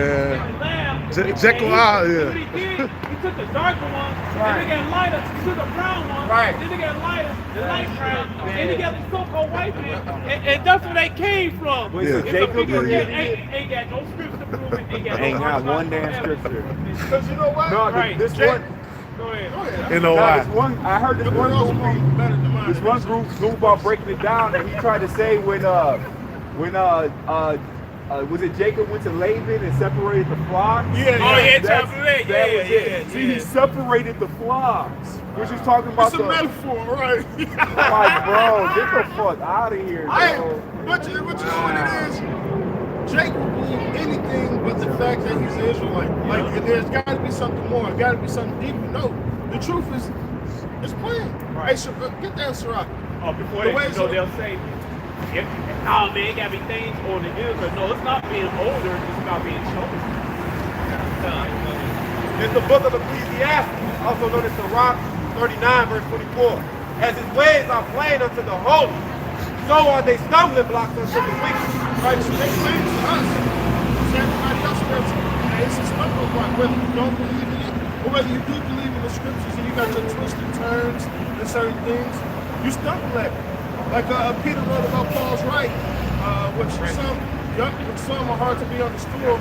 lab. Jekyll Island, yeah. What he did, he took the darker one, then they got lighter, he took the brown one, then they got lighter, the light brown, then they got the so-called white man, and that's where they came from. Was it It's Jacob? a big, ain't got no scripture to prove it, ain't got Ain't no got one damn scripture. Because you know what? No, Right. this one. Go ahead. You know Now, why? this one, I heard this one group. Better than mine. This one group about breaking it down, and he tried to say when was it Jacob went to Laban and separated the flocks? Oh yeah, That was it. See, he separated the flocks, which is talking about It's a metaphor, right? like, bro, get the fuck out of here, bro. But you know what it is? Jake will believe anything but the fact that he's an Israelite. Like, there's got to be something more. Got to be something deeper. No, the truth is, it's plain. Hey, so, get that, Sirach. Oh, before they'll say, oh man, it gotta be things on the Israel. No, it's not being older, it's about being chosen. It's the book of Ecclesiastes, also known as Sirach 39, verse 24. As his ways are plain unto the holy, so are they stumbling blocks unto the wicked. Right, so they claim to us. So everybody else knows it's a stumbling block, whether you don't believe in it, or whether you do believe in the scriptures and you got your twisted turns and certain things, you stumble at it. Like Peter wrote about Paul's right, which some are hard to be understood.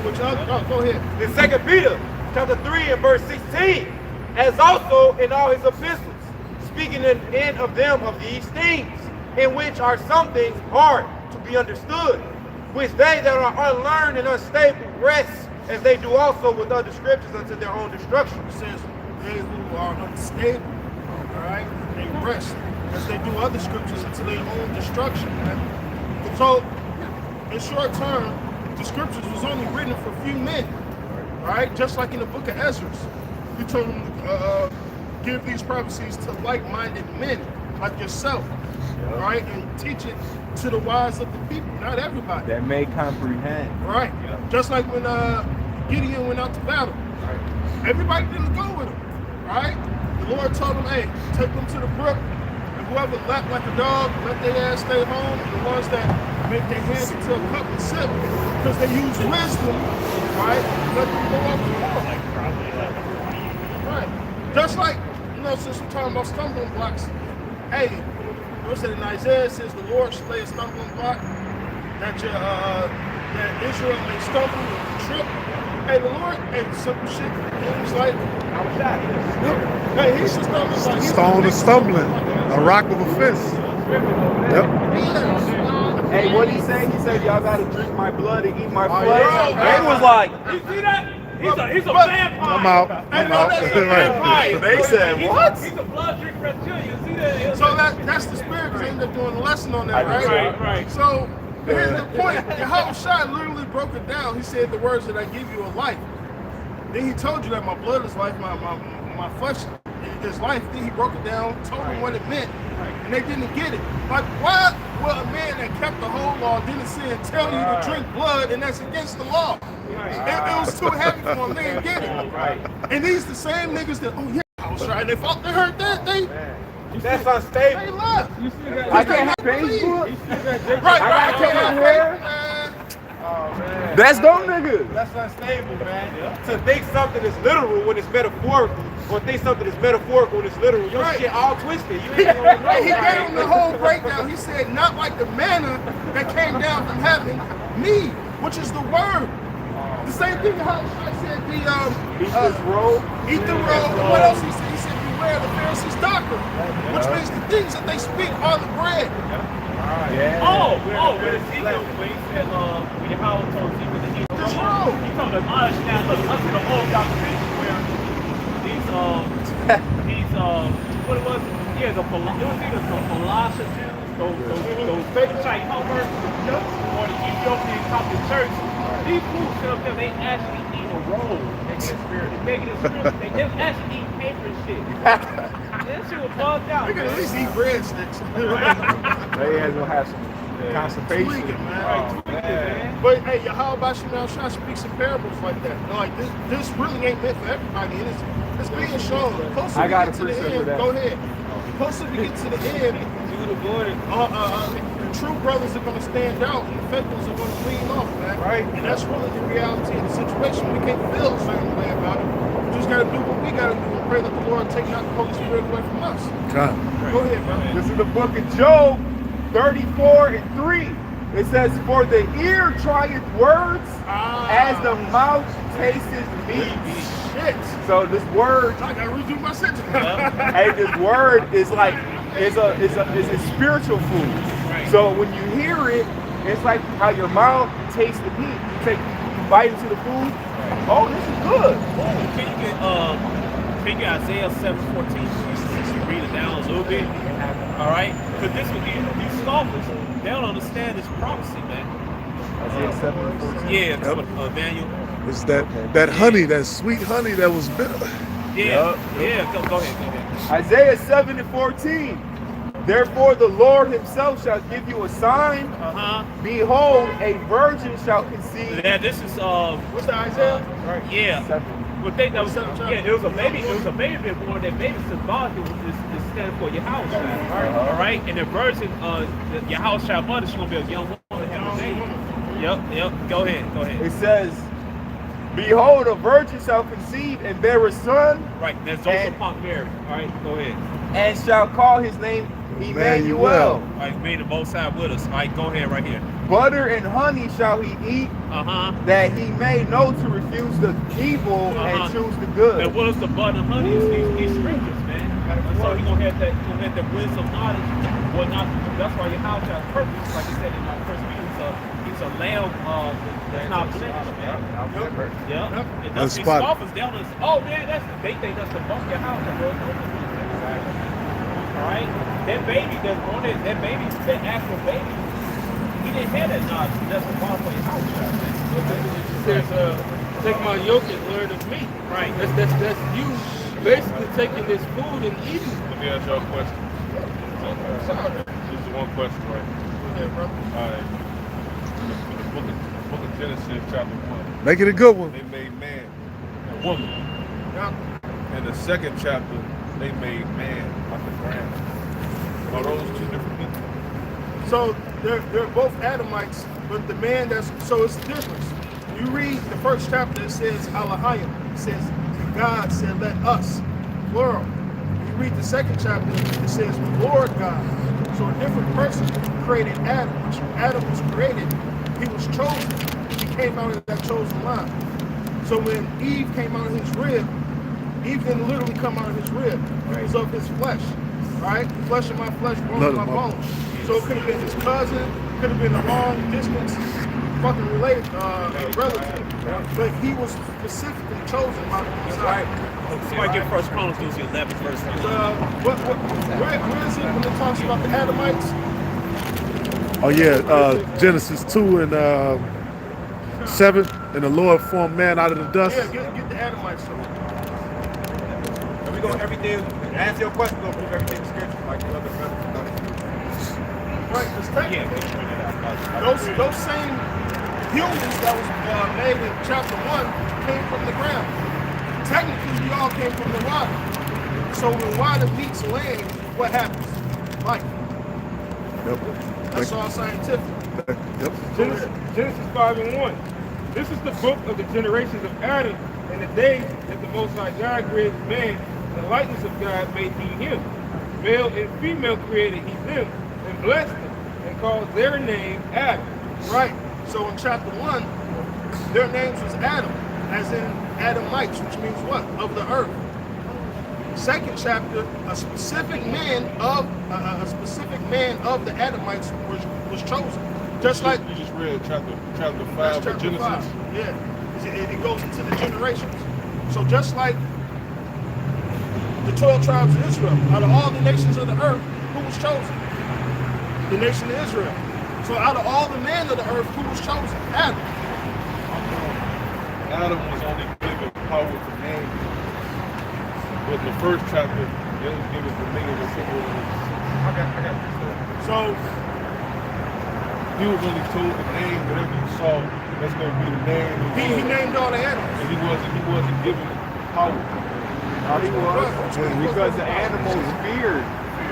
Which go ahead. In 2 Peter chapter 3 and verse 16, as also in all his epistles, speaking in of them of these things, in which are some things hard to be understood, which they that are unlearned and unstable wrest as they do also with other scriptures unto their own destruction. It says, they who are unstable, all right, they rest as they do other scriptures unto their own destruction. Right? So, in short term, the scriptures was only written for few men, right? Just like in the book of Ezra, he told them to give these prophecies to like-minded men like yourself, right? And teach it to the wise of the people, not everybody. That may comprehend. Right. Just like when Gideon went out to battle. Everybody didn't go with him. Right? The Lord told him, hey, take them to the brook. And whoever lapped like a dog, let their ass stay home. And the ones that make their hands into a cup and sip, because they use wisdom, right? Let them go up the wall. Right. Just like, since we're talking about stumbling blocks, hey, what's it in Isaiah? It says the Lord should lay a stumbling block that that Israel may stumble and trip. Hey, the Lord, hey, simple shit. It was like, hey, he's just stumbling block. Stone is stumbling, a rock of offense. Yep. Hey, what he say? He said, y'all gotta drink my blood and eat my flesh. yeah. They was like, You see that? He's a vampire. I'm out. I'm out. Right. they said, what? He's a blood drinking reptilian. You see that? So that's the spirit, because they ended up doing a lesson on that, right? Right. So here's the point. Yahushua literally broke it down. He said the words that I give you are life. Then he told you that my blood is life, my flesh is life. Then he broke it down, told them what it meant, and they didn't get it. Like, why will a man that kept the whole law didn't say and tell you to drink blood, and that's against the law? It was too heavy for a man to get it. And these the same niggas that, oh yeah, I was trying. They heard that, That's they unstable. left. I can't have Facebook. Right. I can't Man. Oh, man. That's them niggas. That's unstable, man. To think something is literal when it's metaphorical, or think something is metaphorical when it's literal, your Right. shit all twisted. You ain't gonna know. He gave him the whole breakdown. He said, not like the manna that came down from heaven, me, which is the word. The same thing how I said Eat this roll. eat the roll. What else he said? He said, beware the Pharisees' doctrine, which means the things that they speak are the bread. Yeah. When Ezekiel, when he said, when Yahweh told Ezekiel to eat the This roll, roll. he told him, now look, up to the old doctrine where these, what it was? Yeah, it was either the Philosopher Jews, those fake converts, or the Ethiopian Coptic Church. These fools sit up there, they actually eat a roll. They actually eat paper and shit. That shit was bugged out. We can at least eat breadsticks. They had to have some constipation. Tweaking, man. But hey, Yahweh Shah speaks in parables like that. Like this really ain't meant for everybody. And it's being shown. The closer I we got get a to the precept for end, that. go ahead. The closer we get to the end, the true brothers are going to stand out, and the fake ones are going to lean off, man. Right. And that's really the reality of the situation. We can't feel a certain way about it. We just got to do what we got to do and pray that the Lord take not the Holy Spirit away from us. God. Go ahead, brother. This is the book of Job 34:3. It says, for the ear trieth words as the mouth tasteth meat. Shit. So this word, I got to redo my sentence. hey, this word is like, is a spiritual food. So when you hear it, it's like how your mouth tastes the meat. You bite into the food. Oh, this is good. Can you get Isaiah 7:14? Please read it down a little bit. All right? Because this would be these scoffers, they don't understand this prophecy, man. Isaiah 7:14. Yeah, that's what, Daniel. It's that honey, that sweet honey that was bitter. Yeah, go ahead. Isaiah 7:14. Therefore the Lord himself shall give you a sign. Behold, a virgin shall conceive. Yeah, this is What's the Isaiah? yeah. 7. Well, it was a baby. It was a baby born. That baby symbolic is standing for Yahushua. All right, and the virgin, the Yahushua mother, she's gonna be a young woman. Have a baby. Yep. Go ahead. It says, behold, a virgin shall conceive and bear a son. Right, that's Joseph upon Mary. All right, go ahead. And shall call his name Emmanuel. All right, made the Most High with us. All right, go ahead right here. Butter and honey shall he eat, that he may know to refuse the evil and choose the good. And what is the butter and honey? It's these scriptures, man. So he gonna have that wisdom, knowledge. Well, not that's why your house has purpose, like he said in my first meeting. So he a lamb that's not blemished, man. Yeah. And That's these spot. scoffers down us. Oh man, they think that's the bump your house. All right. That baby that's on it, that baby, that actual baby, he didn't have that knowledge. That's the bump for your house. It says, take my yoke and learn of me. Right. That's you basically taking this food and eating. Let me ask y'all a question. Just one question, right? Yeah, bro. All right. In the book of Genesis, chapter 1, Make it a good one. they made man and woman. Yeah. In the second chapter, they made man out the ground. Are those two different people? So they're both Adamites, but the man so it's the difference. You read the first chapter, it says Elohim. It says, and God said, let us, plural. You read the second chapter, it says the Lord God. So a different person created Adam. When Adam was created, he was chosen. He came out of that chosen line. So when Eve came out of his rib, Eve didn't literally come out of his rib. It was of his flesh, right? Flesh of my flesh, bone of my bones. So it could have been his cousin, could have been a long distance fucking related relative. But he was specifically chosen by the Messiah. Somebody get First Chronicles 11 verse 1. Where is it when it talks about the Adamites? Oh yeah, Genesis 2 and 7, and the Lord formed man out of the dust. Yeah, get the Adamites. And we gonna everything, answer your question, we're gonna prove everything in scripture, like the other brothers. Right, because technically, those same humans that was made in chapter 1 came from the ground. Technically, we all came from the water. So when water meets land, what happens? Life. Yep. That's all scientific. Yep. Genesis 5 and 1. This is the book of the generations of Adam, and the day that the Most High God created man, the likeness of God made he him. Male and female created he them, and blessed them, and called their name Adam. Right. So in chapter 1, their names was Adam, as in Adamites, which means what? Of the earth. Second chapter, a specific man of the Adamites was chosen. Just like You just read chapter 5 that's of chapter Genesis. 5. Yeah. It goes into the generations. So just like the 12 tribes of Israel, out of all the nations of the earth, who was chosen? The nation of Israel. So out of all the men of the earth, who was chosen? Adam. Adam was only given power to name. But in the first chapter, they was given dominion and civil. I got you. So He was only told to name whatever you saw. That's going to be the name. he named all the animals. And he wasn't given power. He was, because the animals feared.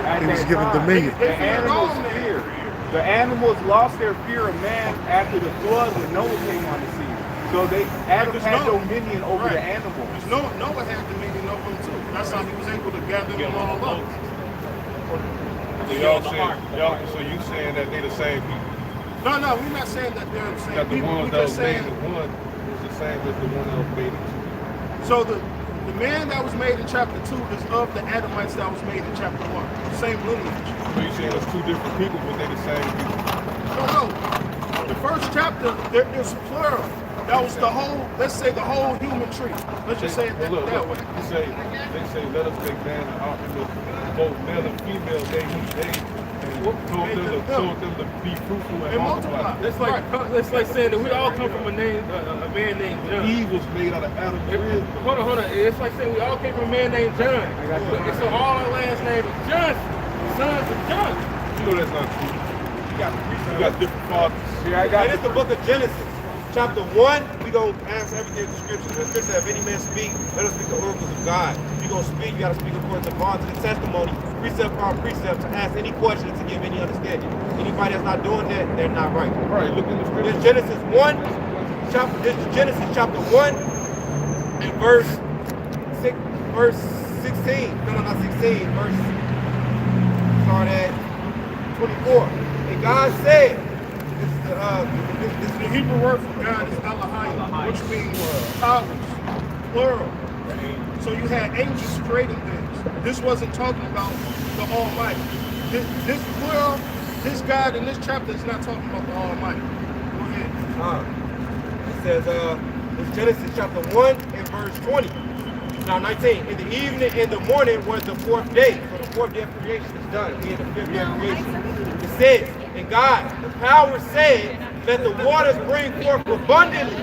At He was that given time. dominion. The animals feared. The animals lost their fear of man after the flood when Noah came on the scene. So Adam Because had Noah- dominion over right. the animals. Because Noah had dominion over them too. That's how he was able to gather them all up. So so you saying that they the same people? No, we're not saying that they're the same That the people. ones We're that just was made saying. in one was the same as the one that was made in two. So the man that was made in chapter 2 is of the Adamites that was made in chapter 1. Same lineage. So you saying it's two different people, but they the same people? No. The first chapter, there's plural. That was the whole, let's say the whole human tree. Let's just say it that way. They say, let us make man out in the both male and female. They told them to be fruitful and multiply. It's like saying that we all come from a man named John. Eve was made out of Adam's rib. Hold on. It's like saying we all came from a man named John. And so all our last name is Johnson, sons of John. You know that's not true. You got different fathers. Yeah, I got And it's the book of Genesis. Chapter 1, we gonna answer everything in the scriptures. The scripture said, if any man speak, let us speak the oracles of God. If you gonna speak, you gotta speak according to bonds and testimony, precept upon precept, to ask any question, to give any understanding. Anybody that's not doing that, they're not right. Right, look in the scripture. This Genesis 1, Genesis chapter 1, and verse 16. No, not 16. Start at 24. And God said, The Hebrew word for God is Elohim, which means powers, plural. So you had angels creating things. This wasn't talking about the Almighty. This plural, this God in this chapter is not talking about the Almighty. Go ahead. It says, it's Genesis chapter 1 and verse 20. Now 19. In the evening, in the morning was the fourth day. So the fourth day of creation is done. We in the fifth day of creation. It says, and God, the power said, let the waters bring forth abundantly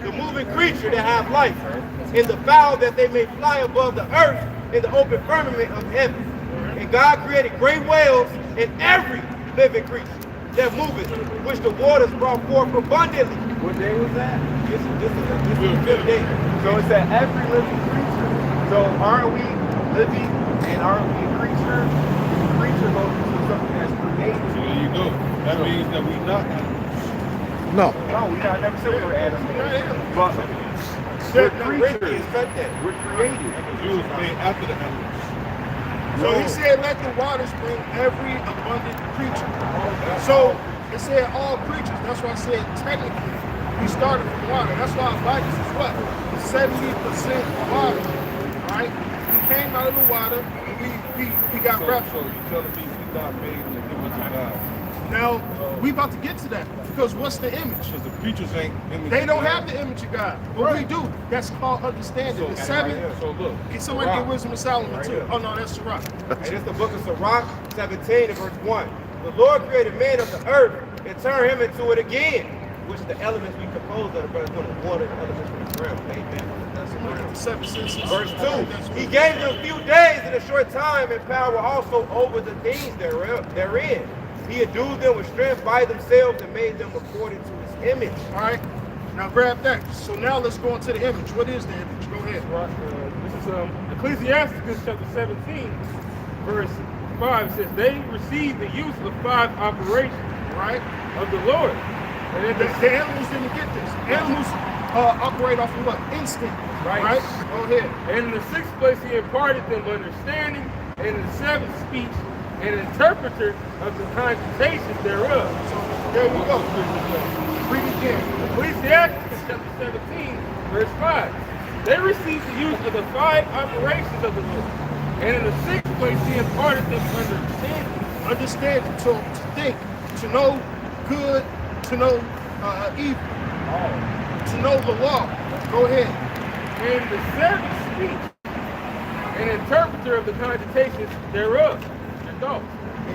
the moving creature that have life, and the fowl that they may fly above the earth in the open firmament of heaven. And God created great whales and every living creature that moveth, which the waters brought forth abundantly. What day was that? This is the fifth day. So it's that every living creature. So aren't we living and aren't we a creature? The creature goes into something that's created. So there you go. That means that we not animals. No. No, we not never said we were animals. But We're we're creatures. creatures. We're created. You was made after the animals. So he said, let the waters bring every abundant creature. So it said all creatures. That's why I said technically we started from water. That's why our bodies is what? 70% water. Right? We came out of the water and we got wrapped. So you telling me we not made in the image of God? Now we about to get to that because what's the image? Because the creatures ain't image. They of don't God. have the image of God. But we do. That's called understanding. The seven. So look. Can somebody get wisdom of Solomon too? Oh no, that's Sirach. And it's the book of Sirach 17 and verse 1. The Lord created man of the earth and turned him into it again, which is the elements we compose of, the brothers know the water, the elements from the ground. Amen. That's the Look at the seven senses. Verse 2. He gave them few days and a short time and power also over the things therein. He endued them with strength by themselves and made them according to his image. All right. Now grab that. So now let's go into the image. What is the image? Go ahead. This is Ecclesiasticus chapter 17, verse 5. It says, they received the use of 5 operations, Right? of the Lord. And then The animals didn't get this. Animals operate off of what? Instinct. Right. Go ahead. And in the 6th place he imparted them understanding, and in the 7th speech, and interpreter of the conjutations thereof. So there we go. Read it again. Ecclesiasticus chapter 17, verse 5. They received the use of the 5 operations of the Lord. And in the 6th place he imparted them understanding. Understand to think, to know good, to know evil, to know the law. Go ahead. And the 7th speech, an interpreter of the conjutations thereof. Your thoughts.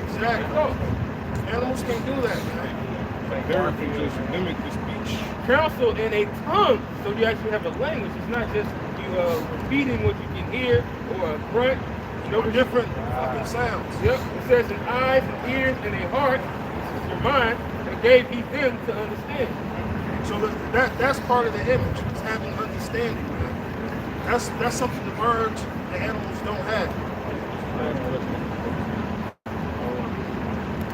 Exactly. Your thoughts. Animals can't do that, man. Very few just mimic the speech. Counsel in a tongue, so you actually have a language. It's not just you repeating what you can hear or a grunt. No different fucking sounds. Yep. It says an eyes and ears and a heart, which is your mind, and gave he them to understand. So that's part of the image. It's having understanding, man. That's something the birds, the animals don't have.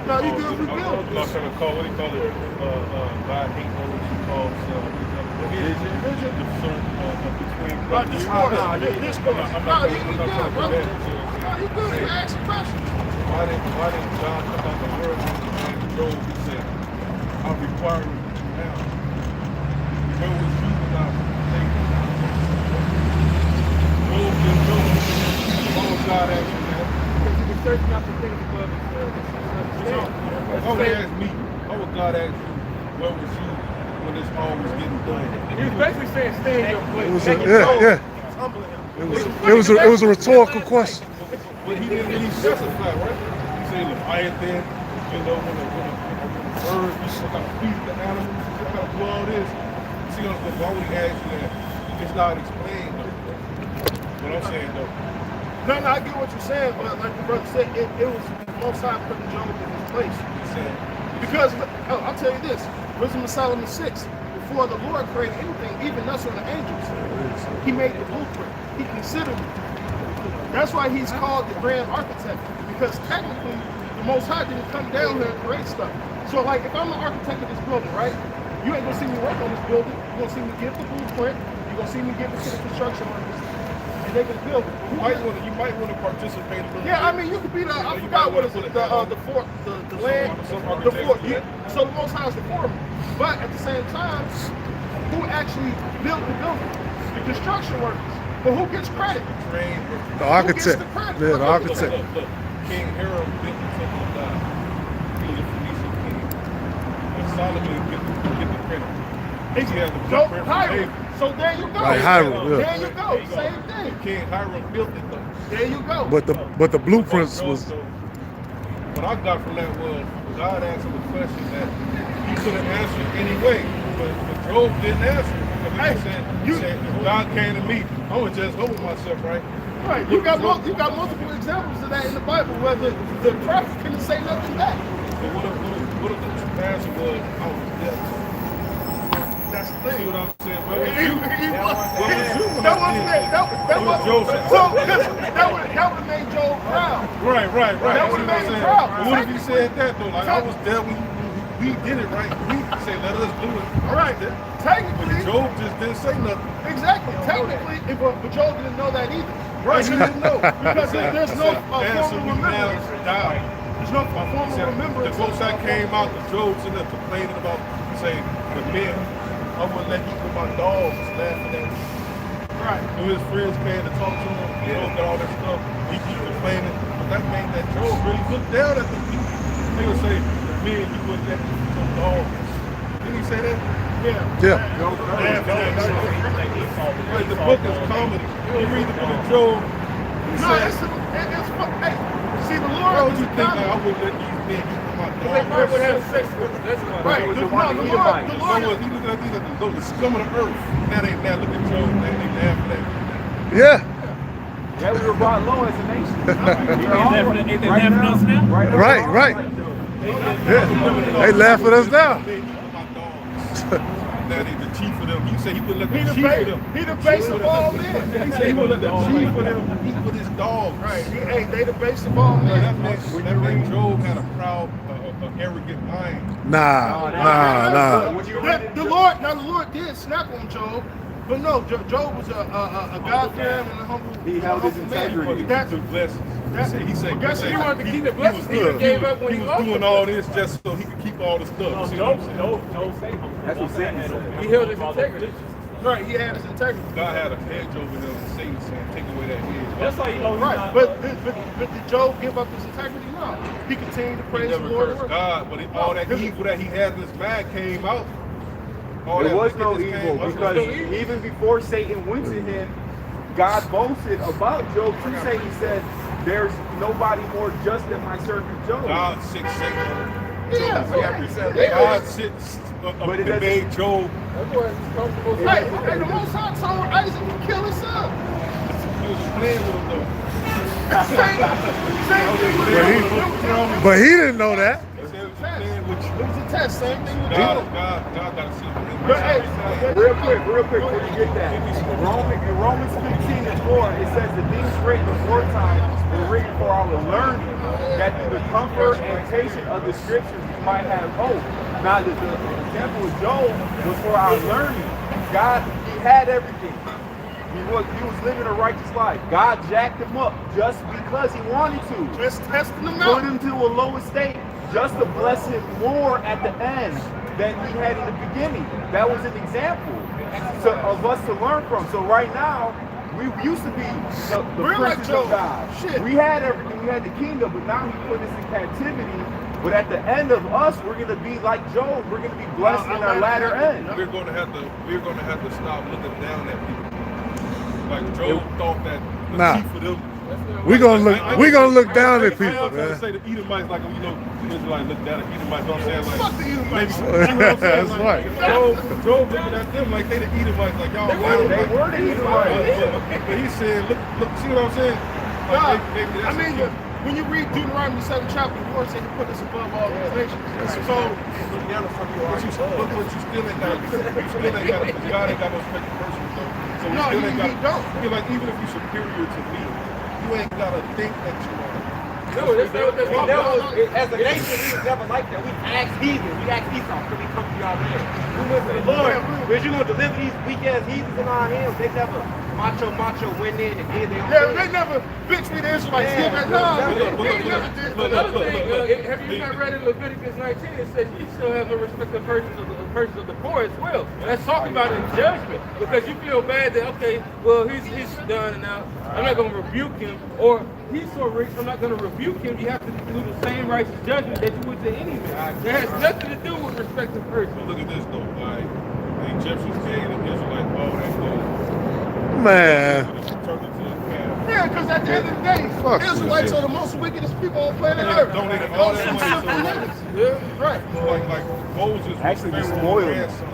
No, you good? We I'm good. not trying to call, what do you call it? God hate those who call vision. Between Discourse. No, you good, brother. No, you good. You ask a question. Why didn't John come out the word and Job he said, I'm requiring you now. Go with you without thinking. Job, what was God asking that? Because you can search out the things above his Oh, they asked me. How would God ask you, where was you when this all was getting done? He was basically saying, stay in your place. It was a rhetorical question. But he didn't really specify, right? He said Leviathan, you know, when a bird, you gotta feed the animals, you gotta do all this. See, why would he ask you that? It's not explained though. What I'm saying though. No, I get what you're saying, but like the brother said, it was most high putting Job in his place. Because, I'll tell you this, Wisdom of Solomon 6, before the Lord created anything, even us or the angels, he made the blueprint. He considered it. That's why he's called the grand architect, because technically, the Most High didn't come down here and create stuff. So like, if I'm the architect of this building, right, you ain't gonna see me work on this building. You're gonna see me give the blueprint. You're gonna see me give it to the construction workers. They can build it. You might want to participate a little. Yeah, I mean, you could be the, I forgot what is it, the land, the fort. Yeah. So the Most High is the foreman. But at the same time, who actually built the building? The construction workers. But who gets credit? The architect. Yeah, the architect. Look. King Harold built the temple of God. He was a Phoenician king. And Solomon get the It's Yeah, the Job, blueprint from Hiram. David. So there you go. Like Hiram, yeah. There you go. Same thing. King Hiram built it though. There you go. But the blueprints Job, was though, what I got from that was God asked him a question that he could have answered anyway, but Job didn't answer it. Because he said, if God came to me, I would just humble myself, right? Right. You got multiple examples of that in the Bible where the prophet couldn't say nothing back. So what if the answer was, I was deaf? That's the See thing. what I'm saying? Where was you? Where was you when That I wasn't did it. That what was Job said? so that would have made Job proud. Right. That See would've what made I'm him saying? proud. What if he said that though? Like I was there when we did it right. We say let us do it. All right. But Technically, Job just didn't say nothing. exactly. Technically, but Job didn't know that either. Right. He didn't know because there's no Answer formal me now, remembrance. die. There's no formal The remembrance. folks that came out, the Job's in there complaining about, saying, the men, I wouldn't let even my dogs laughing at me. Right. When his friends came to talk to him, you know, got all that stuff, he keep complaining. But that made that Job really look down at the people. They would say, the men, you wouldn't let even your dogs. Didn't he say that? Yeah. Like the book is comedy. You read the book of Job, he No, says, hey, see the why Lord would you think like, I wouldn't let these men eat my They probably would dogs? have sex with them. That's why. right. The Lord. He looked at these like the scum of the earth. Now they look at Job and they laughing at me. yeah. Yeah, we were brought low as a nation. Ain't they laughing at us now? Right. Yeah. They laugh at us now. They eat my dogs. Now they the chief of them. He said he would let the He the chief of them. base of all men. He said he would let the chief of them eat with his dogs. Right. Hey, they the base of all That men. meant Job had a proud, arrogant mind. Nah. The Lord did snap on Job, but no, Job was a God-fearing and a humble. He held his humble man. integrity. That's Took blessings. He said He wanted to keep the he blessings. He was gave up when he lost doing them. all this just so he could keep all the stuff. See what I'm saying? That's what Satan said. He held his integrity. right. He had his integrity. God had a hedge over them and Satan saying, take away that hedge. That's how you know. Right. But did Job give up his integrity? No. He continued to He praise the never Lord. cursed God, but all that evil that he had in his mind came out. All There that was no wickedness evil came out. because even before Satan went to him, God boasted about Job to Satan. He said, "There's nobody more just than my servant Job." God sent Satan. Yeah. God sent But it and made Job. That's why he's comfortable. Right. And the Most High told Isaac to kill his son. He was playing with him though. Same thing with him. But he didn't know that. He said he was playing with you. It was a test. Same thing with God Job. got to see him. But hey, Real quick, before you get that. In Romans 15 and 4, it says the things written before time were written for our learning, that through the comfort and patience of the scriptures we might have hope. Now, the example of Job was for our learning. God, he had everything. He was living a righteous life. God jacked him up just because he wanted to. just testing him Put out. him to a lower state just to bless him more at the end than he had in the beginning. That was an example of us to learn from. So right now, we used to be the We're like princes Job. of God. Shit. We had everything. We had the kingdom, but now he put us in captivity. But at the end of us, we're going to be like Job. We're going to be blessed in our latter end. We're going to have to stop looking down at people. Like Job thought that the Nah. chief of them. We gonna look down at people, I'm trying to man. say the Edomites, like you know, Israelites look down at Edomites. You know what I'm saying? Like, Fuck the Edomites. maybe, you know what I'm saying? That's Like, right. Job looking at them like they the Edomites, like y'all. They were the Edomites. But he said, look, see what I'm saying? God, Like, maybe I that's mean, the when you read Deuteronomy 7th chapter, the Lord said He put us above all these nations. So, but you still ain't got to, God ain't got no special person though. So No, still he ain't don't. I feel like even if you're superior to me, you ain't gotta think that you are. No, that's not what that's We never, about. as a nation, we was never like that. We asked heathens. We asked Esau, can we come to y'all land? We went to the Lord, because you gonna deliver these weak ass heathens in our hands. They never macho went in and did their own Yeah, thing. they never bitch me the Israelites. Yeah, Yeah, no, Look, they never did. Another thing, have you not read in Leviticus 19? It says you still have no respect for persons of the poor as well. That's talking about in judgment, because you feel bad that okay, well he's done now. I'm not going to rebuke him, or he's so rich, I'm not going to rebuke him. You have to do the same righteous judgment that you would to any man. It has nothing to do with respect to person. Look at this though, like the Egyptians gave the Israelites all that gold. Man, Turned into a calf. Yeah, because at the end of the day, Fuck Israelites you. are the most wickedest people on planet Earth. Donated all that Some money. simple niggas. Yeah, right. Like Moses was Actually, they Pharaoh's spoiled him. grandson.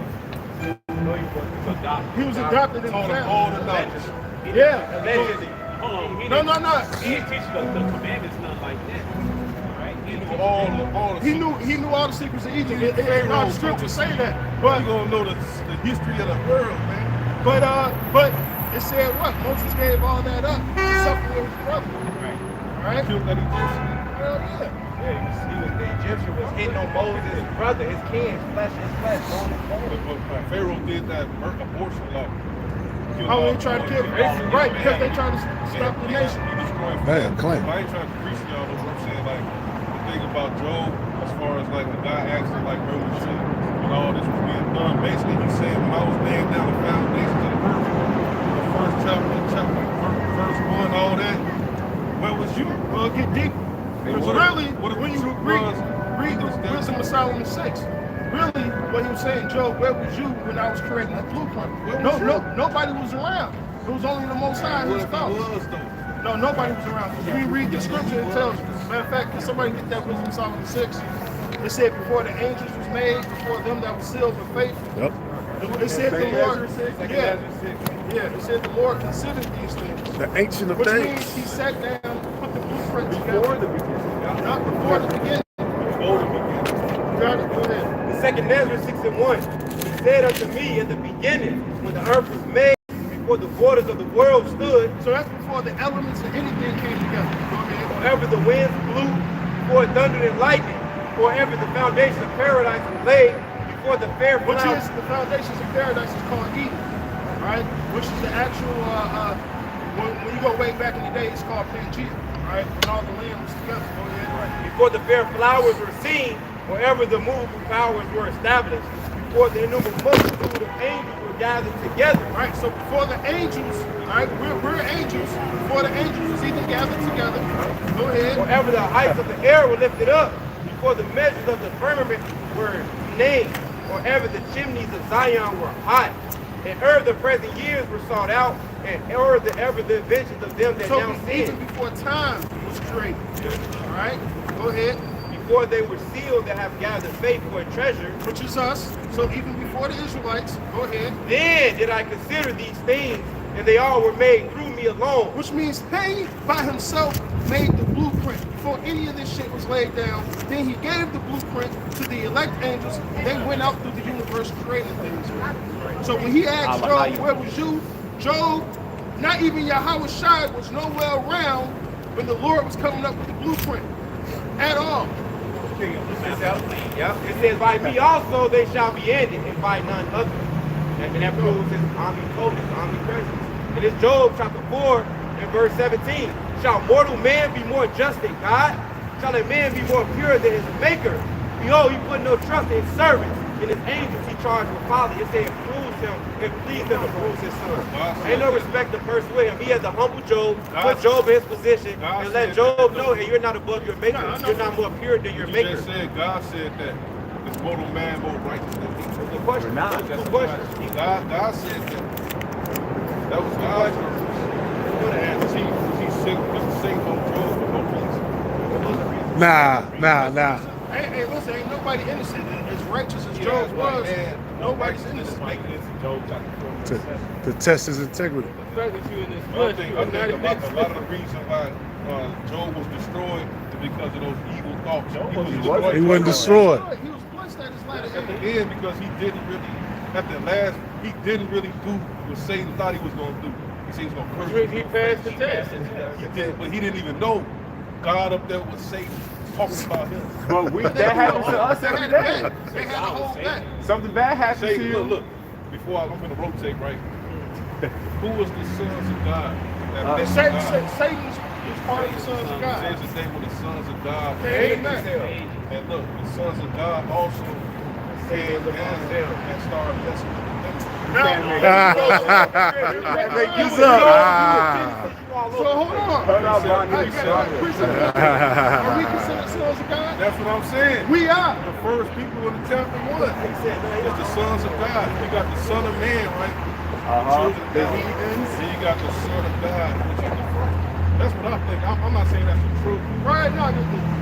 He was adopted in the Taught him family. all the knowledge. Yeah. Allegedly. Hold on, he No, didn't- no, no. He didn't teach the commandments, nothing like that. Right? He didn't teach All the He knew all the secrets of Egypt. All the Pharaoh scriptures say that. You But gonna know the history of the world, man. but it said what? Moses gave all that up to suffer with his brother. Right? Killed that Egyptian. Hell yeah. The Egyptian was hitting on Moses' brother, his kin, flesh is flesh, bone is bone. But Pharaoh did that abortion law. Oh, they tried to kill him. Right, because they tried to stop the nation. He destroyed Man, claim. I ain't trying to preach to y'all, though, but I'm saying, like, the thing about Job, as far as, like, the guy asking, like, where was you when all this was being done? Basically, he's saying, when I was laying down the foundations of the earth, the first chapter, verse 1, all that, where was you? Well, it get deep. Because what if- really, what if when you the truth read was that- Wisdom of Solomon 6, really what he was saying, Job, where was you when I was creating the blueprint? Where was you? Nobody was around. It was only the Most High and What his if he thoughts. was, though? No, nobody was around. Because when you read the scripture, it tells you. Matter of fact, can somebody get that Wisdom of Solomon 6? It said before the angels was made, before them that was sealed with faith. Yep. It said the Lord. Yeah, it said the Lord considered these things. The ancient of Which days. means he sat down, put the blueprint Before together. the beginning. Not before the beginning. Before the beginning. You got it, go ahead. The second Ezra 6:1. He said unto me in the beginning, when the earth was made, before the waters of the world stood, So that's before the elements of anything came together. Go ahead. wherever the winds blew, before it thundered and lightning, wherever the foundation of paradise was laid, before the fair Which flowers. is the foundations of paradise is called Eden, right? Which is the actual, when you go way back in the day, it's called Pangea, right? When all the land was together. Go ahead. Before the fair flowers were seen, wherever the movable powers were established, before the innumerable multitude of angels were gathered together. Right, so before the angels, right, we're angels, before the angels was even gathered together. Go ahead. Wherever the heights of the air were lifted up, before the measures of the firmament were named, wherever the chimneys of Zion were hot, and ere the present years were sought out, and ere the inventions of them that So now even sin, before time was created, all right, go ahead, before they were sealed that have gathered faith for a treasure, which is us. So even before the Israelites, go ahead, then did I consider these things, and they all were made through me alone. which means he by himself made the blueprint before any of this shit was laid down. Then he gave the blueprint to the elect angels. They went out through the universe creating things. So when he asked Job, where was you? Job, not even Yahweh Shai was nowhere around when the Lord was coming up with the blueprint at all. Yep. It says, by me also they shall be ended, and by none other. And that proves his omnipotent, omnipresence. And it's Job chapter 4 and verse 17. Shall mortal man be more just than God? Shall a man be more pure than his maker? Behold, he put no trust in his servants. In his angels he charged with folly. It said, it proves him, it pleased him to bruise his son. Ain't no respect to person with him. He had to humble Job, put Job in his position, and let Job know, hey, you're not above your maker. You're not more pure than your You maker. just said God said that this mortal man more righteous than me. The question, not. that's the question. God said that. That was God's purpose. Was he sing on Job for no reason? Nah. Hey, listen, ain't nobody innocent. As righteous as Yeah, Job that's right, was, man. nobody's innocent. Job chapter 4. To test his integrity. The fact that you in this I flesh, think you are not a lot innocent. of the reason why Job was destroyed is because of those evil thoughts. He wasn't destroyed. He was blessed at his latter At the end. end, because he didn't really do what Satan thought he was going to do. He said he was going to curse He you. passed the test. He did, but he didn't even know God up there with Satan talking about him. But that happens to us They every had day. to hold back. Something bad happens to Satan, you. look, before I'm going to rotate, right? Who was the sons of God? Satan is part of the sons of It God. says that they were the sons of God. Amen. And look, the sons of God also came down and started messing with the devil. What's up? So hold on. Hold on, Ron, Hey, you can son. I preach something? Are we considered sons of God? That's what I'm saying. We are. The first people in the chapter 1 is the sons of God. You got the son of man, right? Children of God. And you got the son of God, which is the first. That's what I think. I'm not saying that's the truth. Right now,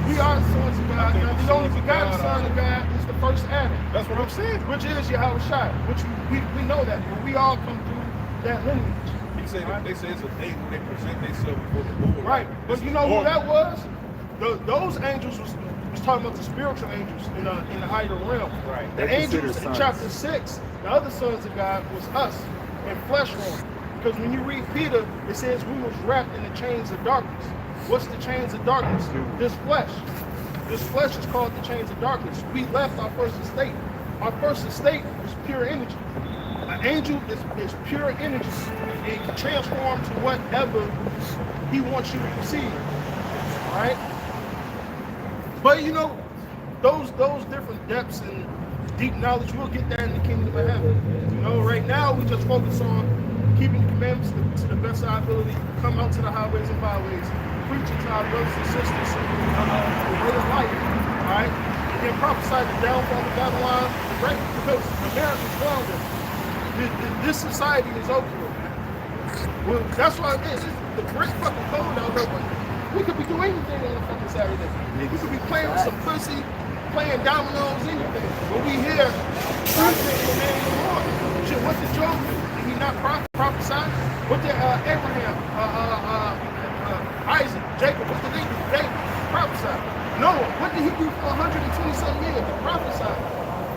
we are sons of God. Now, the only begotten son of God is the first Adam, That's what I'm saying. which is Yahweh Shai, which we know that. But we all come through that lineage. He said they say it's a day when they present themselves before the Lord. Right. But This you is know who normal. that was? Those angels was talking about the spiritual angels in the higher realm. Right. The They're angels considered in sons. chapter 6, the other sons of God was us in flesh form. Because when you read Peter, it says we was wrapped in the chains of darkness. What's the chains of darkness? This flesh. This flesh is called the chains of darkness. We left our first estate. Our first estate was pure energy. An angel is pure energy. It can transform to whatever he wants you to receive. Right? But you know, those different depths and deep knowledge, we'll get that in the kingdom of heaven. You know, right now we just focus on keeping the commandments to the best of our ability, come out to the highways and byways, preaching to our brothers and sisters the way of life, all right? And then prophesy the downfall of Babylon, right? Because America's floundering. This society is over with, man. Well, that's why it is. It's the great fucking cold out there. We could be doing anything on a fucking Saturday. We could be playing with some pussy, playing dominoes, anything. But we here, trying to take the man of the Lord. Shit, what did Job do? Did he not prophesy? What did Abraham, Isaac, Jacob, what did they do? They prophesied. Noah, what did he do for 120-something years? He prophesied.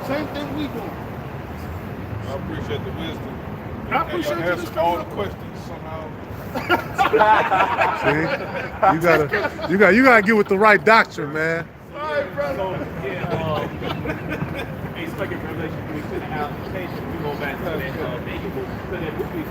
Same thing we do. I appreciate the wisdom. I appreciate And you answer just all coming the up. questions somehow. See? You gotta get with the right doctrine, man. All right, brother. Expecting Revelation 3 to the application, we go back to that naked book. So that movie,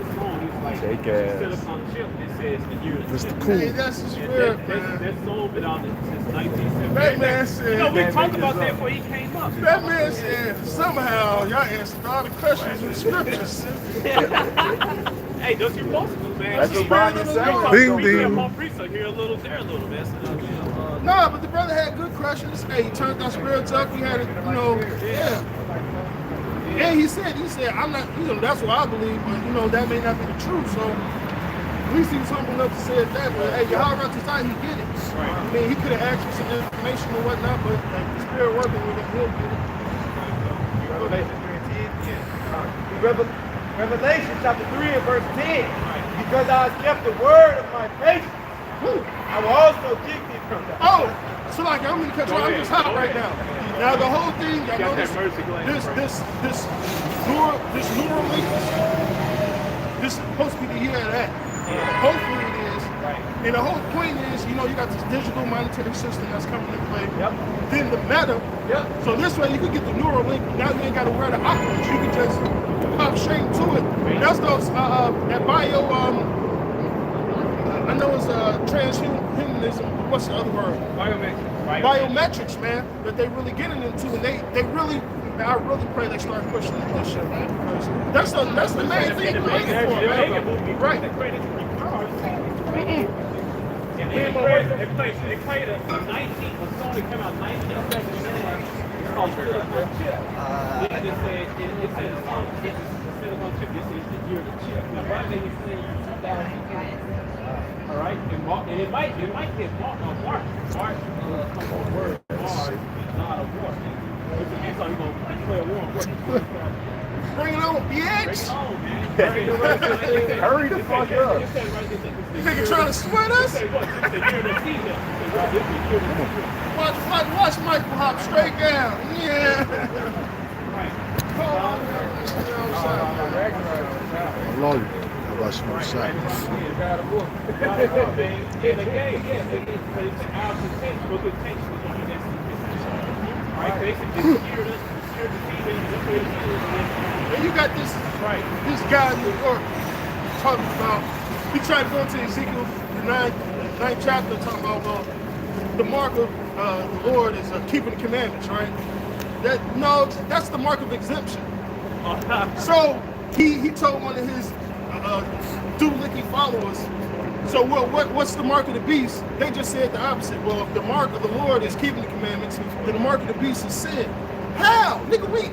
the song, he's like, Shake ass. set up on the ship, it says the year of the Mr. ship. Cool. Hey, that's the spirit, man. That song been out since 1970. That man said, You know, we talked about that before he came up. that man said, somehow y'all answered all the questions in the scriptures. Hey, don't you supposed to, man? That's what Brian is saying. Ding, We ding. more priests are here a little, there a little, man. So, No, but the brother had good questions. Hey, he turned our spirits up. He had it, you know, yeah. And he said, I'm not, you know, that's what I believe, but you know, that may not be the truth. So at least he was humble enough to say that. But hey, Yahweh around his time, he get it. I mean, he could have asked for some information or whatnot, but the spirit working with him, he'll get it. Revelation 3 and 10. Revelation chapter 3 and verse 10. Because I have kept the word of my faith, I will also keep thee from that. Oh, so like I'm gonna cut you off. I'm just hot right now. Now the whole thing, I know this neural link, this is supposed to be the year of that. Hopefully it is. And the whole point is, you know, you got this digital monetary system that's coming into play. Then the meta. So this way you can get the neural link. Now you ain't got to wear the Oculus. You can just pop straight to it. That's those that bio. I know it's transhumanism. What's the other word? Biometrics, man. That they really getting into, and they really. I really pray they start pushing this shit, man. Because that's the main thing we're waiting for, man. Right. And they played a 19, a song that came out 1979. It's called Silicon Chip. And it said the song is Silicon Chip. This is the year of the chip. Now, why they was saying 2000? All right, and it might get March. March, come on, word. Mars is not a war. So you're gonna declare war on what? Bring it on, bitch! Hurry the fuck up. Nigga trying to sweat us? Watch Michael hop straight down. Yeah. I love you. How about you, shot? Right, basically, And you got this guy in New York talking about, he tried to go into Ezekiel, the ninth chapter, talking about, well, the mark of the Lord is keeping the commandments, right? No, that's the mark of exemption. So he told one of his duplicate followers, so what's the mark of the beast? They just said the opposite. Well, if the mark of the Lord is keeping the commandments, then the mark of the beast is sin. How? Nigga, we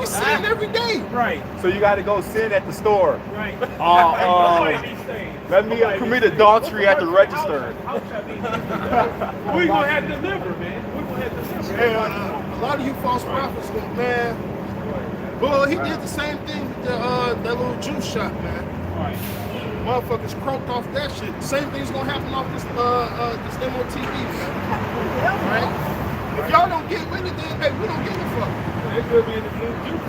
sin every day. Right. So you got to go sin at the store. Right. Let me commit adultery at the register. We're going to have to deliver, man. We're going to have to deliver. And a lot of you false prophets go, man. Well, he did the same thing with that little juice shop, man. Right. Motherfuckers croaked off that shit. Same thing's gonna happen off this MOTV, man. Right? If y'all don't get with it, then hey, we don't give a fuck. They could be in the new juice.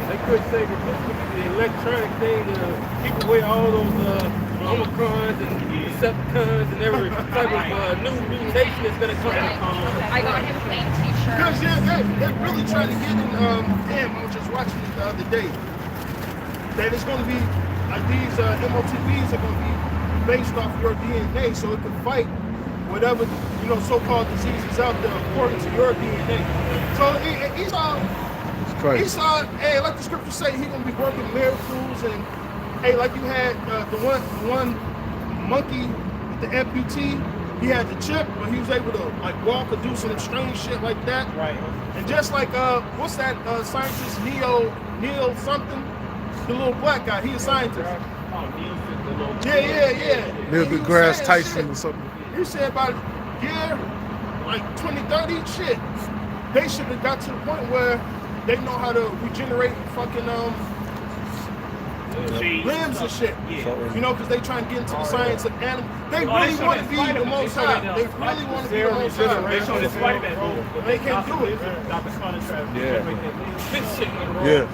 They could say that this could be the electronic thing to keep away all those Omicrons and Decepticons and every type of new mutation that's gonna come out. I got him a plain t-shirt. Because they're really trying to get in. Damn, I was just watching it the other day. That it's gonna be these MOTVs are gonna be based off your DNA, so it can fight whatever so-called diseases out there according to your DNA. So Esau, hey, like the scripture say, he gonna be working miracles, and hey, like you had the one monkey with the amputee, he had the chip, but he was able to like walk or do some strange shit like that. Right. And just like what's that scientist Neil something, the little black guy, he a scientist. Yeah. Neil deGrasse Tyson or something. He said about like 2030 shit. They should have got to the point where they know how to regenerate fucking limbs and shit. Yeah. Because they trying to get into the science of animals. They really want to be the most high. They really want to be the most high. They can't do it. Yeah.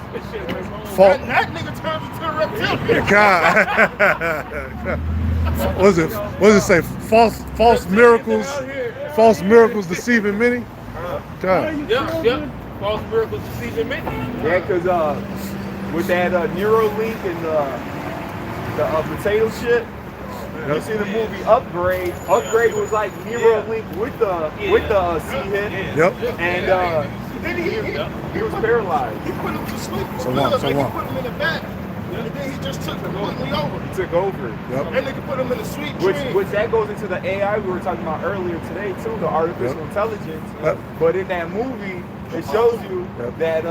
That nigga turns into a reptilian. God. What does it say? False miracles. False miracles deceiving many. God. Yep. False miracles deceiving many. Yeah, because with that Neuralink and the potato shit, you see the movie Upgrade. Upgrade was like Neuralink with the C-hit. Yep. And he was paralyzed. He put him to sleep. So He long. put him in the back. And then he just took completely over. He took over. Yep. And they could put him in a sweet dream. Which that goes into the AI we were talking about earlier today too, the artificial intelligence. Yep. But in that movie, it shows you that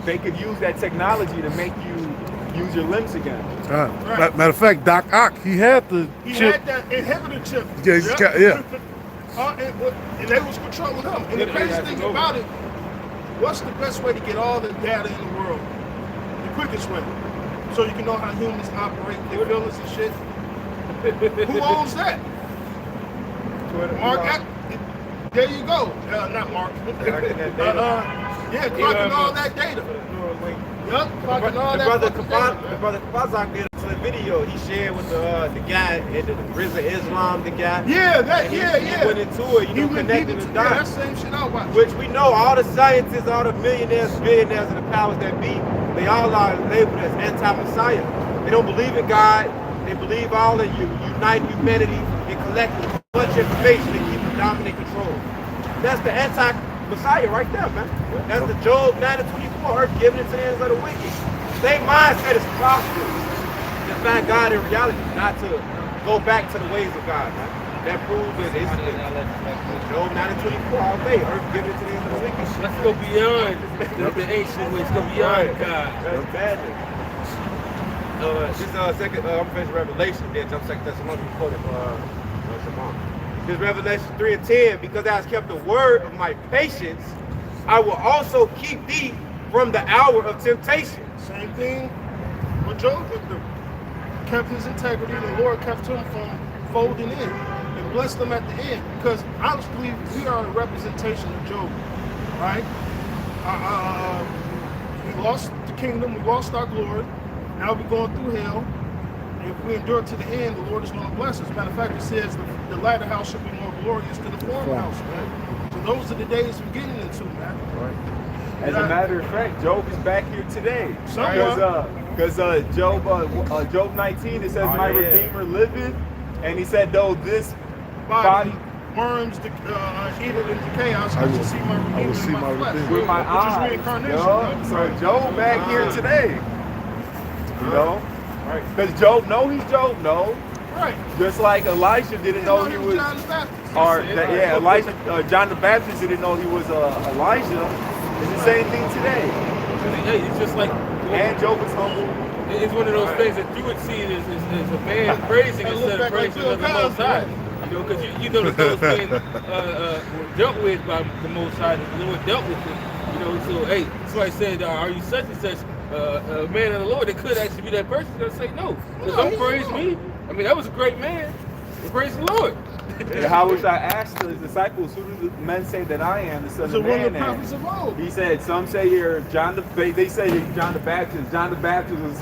they could use that technology to make you use your limbs again. Right. Matter of fact, Doc Ock, he had the chip. Had that inhibitor chip. Yeah. And they was controlling him. And the crazy thing about it, what's the best way to get all the data in the world? The quickest way. So you can know how humans operate, their feelings and shit. Who owns that? Twitter. Mark. There you go. Not Mark. Clocking all that data. Yep, clocking all that The fucking data. brother Kafazak did a video he shared with the guy at the Rizza Islam, the guy. He went into it, connecting the dots. That same shit I watched. Which we know all the scientists, all the millionaires, billionaires, and the powers that be, they all are labeled as anti-Messiah. They don't believe in God. They believe all in uniting humanity and collecting as much information to keep them dominant control. That's the anti-Messiah right there, man. That's the Job 9:24, earth giving it to the hands of the wicked. Same mindset is prosperous. To find God in reality, not to go back to the ways of God, man. That proves that it's Job 9:24 all day, earth giving it to the hands of the wicked. Let's go beyond the ancient ways, go beyond God. That's madness. This second, I'm finishing Revelation, then jump second Thessalonians quoted Shimon. This Revelation 3:10, because thou hast kept the word of my patience, I will also keep thee from the hour of temptation. Same thing what Job did. Kept his integrity, the Lord kept him from folding in and blessed him at the end. Because honestly, we are a representation of Job, right? We lost the kingdom, we lost our glory. Now we're going through hell. If we endure to the end, the Lord is going to bless us. Matter of fact, it says the latter house should be more glorious than the former house, man. So those are the days we're getting into, man. Right. As a matter of fact, Job is back here today. Somewhat. Because Job 19, it says, Oh, my yeah. Redeemer liveth. And he said, though this Body, body worms eat it into chaos. I will see my I Redeemer will see in my flesh. Redeemer. with my Which is eyes. reincarnation. Yo, so Job back here today. You know? Right. Because Job know he's Job, no. Right. Just like Elijah didn't know he was, John the Baptist. Elijah, John the Baptist didn't know he was Elijah. It's the same thing today. Hey, it's just like And Job was humble. it's one of those things that you would see it as a man praising That instead look of back like praising Bill of the Most Cosby, High. right? You know, because you know that those men were dealt with by the Most High. The Lord dealt with them. You know, so hey, somebody said, "Are you such and such a man of the Lord?" It could actually be that person. They're gonna say no. Because don't praise me. I mean, that was a great man. Praise the Lord. Yahushua asked his disciples, who do the men say that I am, the Son So of one Man? of the prophets of old. He said, some say you're John the they say you're John the Baptist. John the Baptist was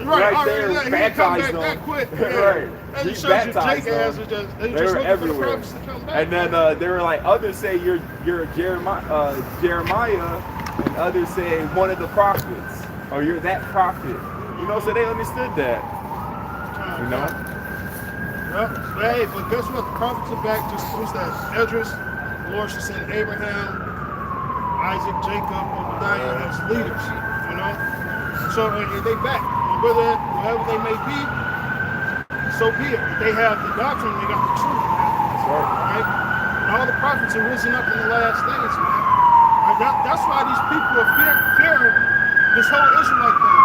right there, He come baptized back that them. quick. Right. And He it shows you baptized Jake ass them. are just they They just were looking for the everywhere. prophets to come back. And then they were like, others say you're Jeremiah, and others say one of the prophets, or you're that prophet. You know, so they understood that. You know. Yep. But guess what? The prophets are back. Just who's that? Esdras. The Lord should send Abraham, Isaac, Jacob, Obadiah as leaders. You know. So they back. And whoever they may be, so be it. They have the doctrine. They got the truth, man. That's right. Right? And all the prophets have risen up in the last days, man. Right? That's why these people are fearing this whole Israelite thing.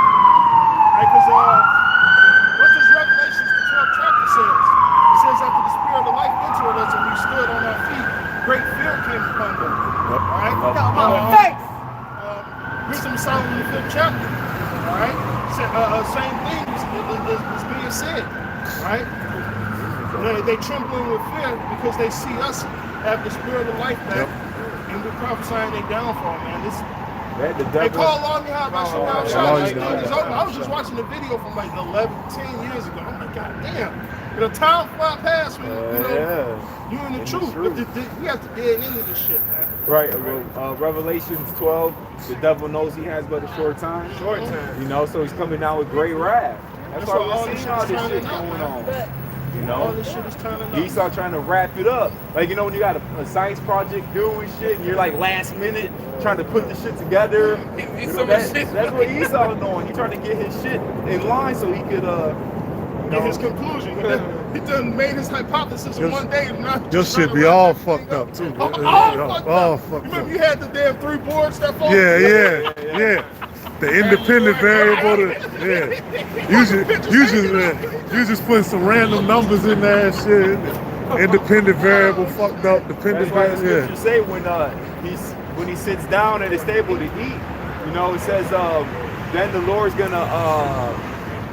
Right? Because what does Revelations, the 12th chapter says? It says after the spirit of life entered us and we stood on our feet, great fear came upon them. Yep. Right? Wisdom of Solomon, the 5th chapter. Right? Same thing is being said. Right? They trembling with fear because they see us have the spirit of life back, and we're prophesying their downfall, man. They call on me how about I was just watching a video from like 10 years ago. I'm like, God damn. The time fly past when you in the truth. But we have to dig into this shit, man. Right. Revelations 12, the devil knows he has but a short time. Short time. You know, so he's coming down with great wrath. That's why all we're this seeing all shit is this shit turning going up, on. man. You All know? this shit is turning up. Esau trying to wrap it up. Like, you know, when you got a science project doing shit and you're like last minute trying to put the shit together. You know, that's what Esau doing. He's trying to get his shit in line so he could Get his conclusion. He done made his hypothesis in one day. Your shit be all fucked up too. All fucked Remember up. you had the damn 3 boards that fall? Yeah. The independent variable. You just putting some random numbers in there and shit. Independent variable fucked up. Dependent That's why the variable. scriptures say when he sits down at his table to eat, you know, it says then the Lord's gonna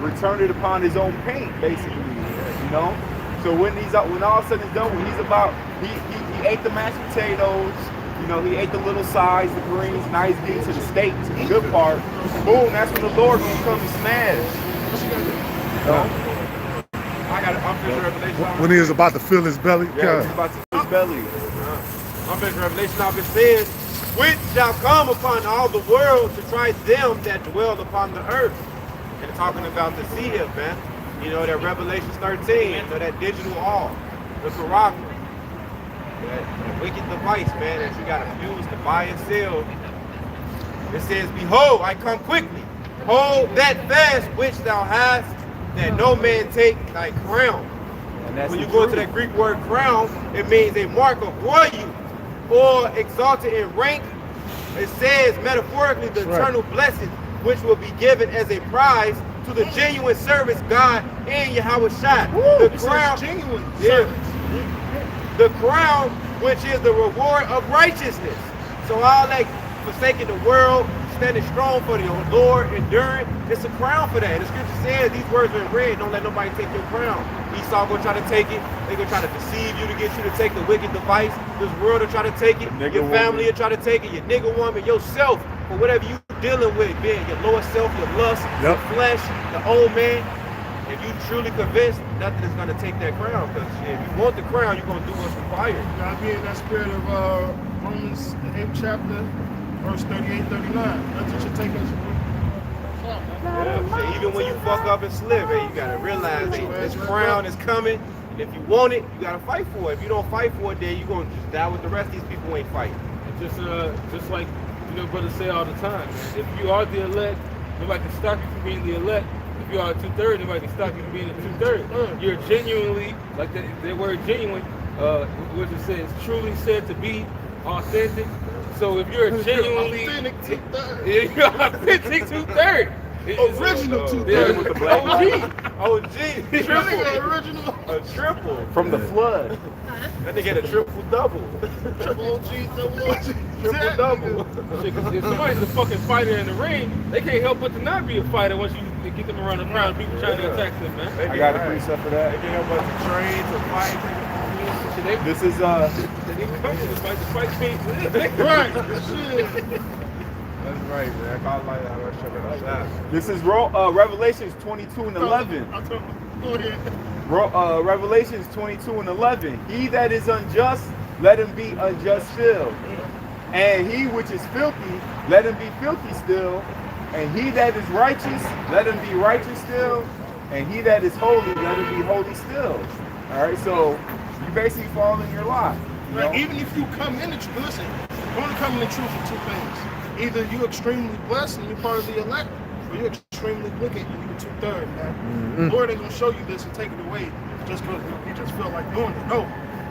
return it upon his own paint, basically. You know? So when all said and done, when he's about he ate the mashed potatoes, you know, he ate the little sides, the greens, now he's getting to the steak, to the good part. Boom, that's when the Lord gonna come and smash. I'm finished Revelation. When he was about to fill his belly. Yeah, he's about to fill his belly. I'm finished Revelation. Now it says, which shall come upon all the world to try them that dwell upon the earth. And talking about the seer, man. You know, that Revelation 13, so that digital all, the Quran, that wicked device, man, that you got to use to buy and sell. It says, behold, I come quickly. Hold that fast which thou hast, that no man take thy crown. And that's when you the go truth. to that Greek word crown, it means a mark of royalty or exalted in rank. It says metaphorically the eternal blessing which will be given as a prize to the genuine service God and Yahweh Shai. The crown, genuine the crown, which is the reward of righteousness. So all that forsaking the world, standing strong for the Lord, enduring, it's a crown for that. The scripture says these words are in red, don't let nobody take your crown. Esau gonna try to take it, they gonna try to deceive you to get you to take the wicked device. This world will try to take it, your family will try to take it, your nigga woman, yourself, or whatever you dealing with, being your lower self, your lust, your flesh, the old man. If you truly convinced, nothing is gonna take that crown, because if you want the crown, you're gonna do what's required. Gotta be in that spirit of Romans, the 8th chapter, verse 38, 39. That's what you're taking. Yeah, so even when you fuck up and slip, hey, you gotta realize that this crown is coming, and if you want it, you gotta fight for it. If you don't fight for it, then you're gonna just die with the rest of these people who ain't fighting. Just like brothers say all the time, man. If you are the elect, nobody can stop you from being the elect. If you are a 2/3, nobody can stop you from being a 2/3. You're genuinely, like the word genuine, what it says, truly said to be authentic. So if you're genuinely Authentic 2/3. you're authentic 2/3. Original 2/3. With the black OG, Triple original. a triple. from the flood. That nigga had a triple double. Triple OG, double OG. Triple double. Shit, 'cause if somebody's a fucking fighter in the ring, they can't help but to not be a fighter once you get them around the crowd, people trying to attack them, man. I got a precept for that. They can help us to train, to fight. Shit, they This is didn't come to the fight team. Right. Shit. That's right, man. I call like that. this is Revelations 22 and 11. Go ahead. Revelations 22 and 11. He that is unjust, let him be unjust still. And he which is filthy, let him be filthy still. And he that is righteous, let him be righteous still. And he that is holy, let him be holy still. All right, so you basically fall in your lie. You know? Right, even if you come in the truth, listen, you only come in the truth for two things. Either you're extremely blessed and you're part of the elect, or you're extremely wicked and you're 2/3, man. The Lord ain't gonna show you this and take it away just because you just feel like doing it. No.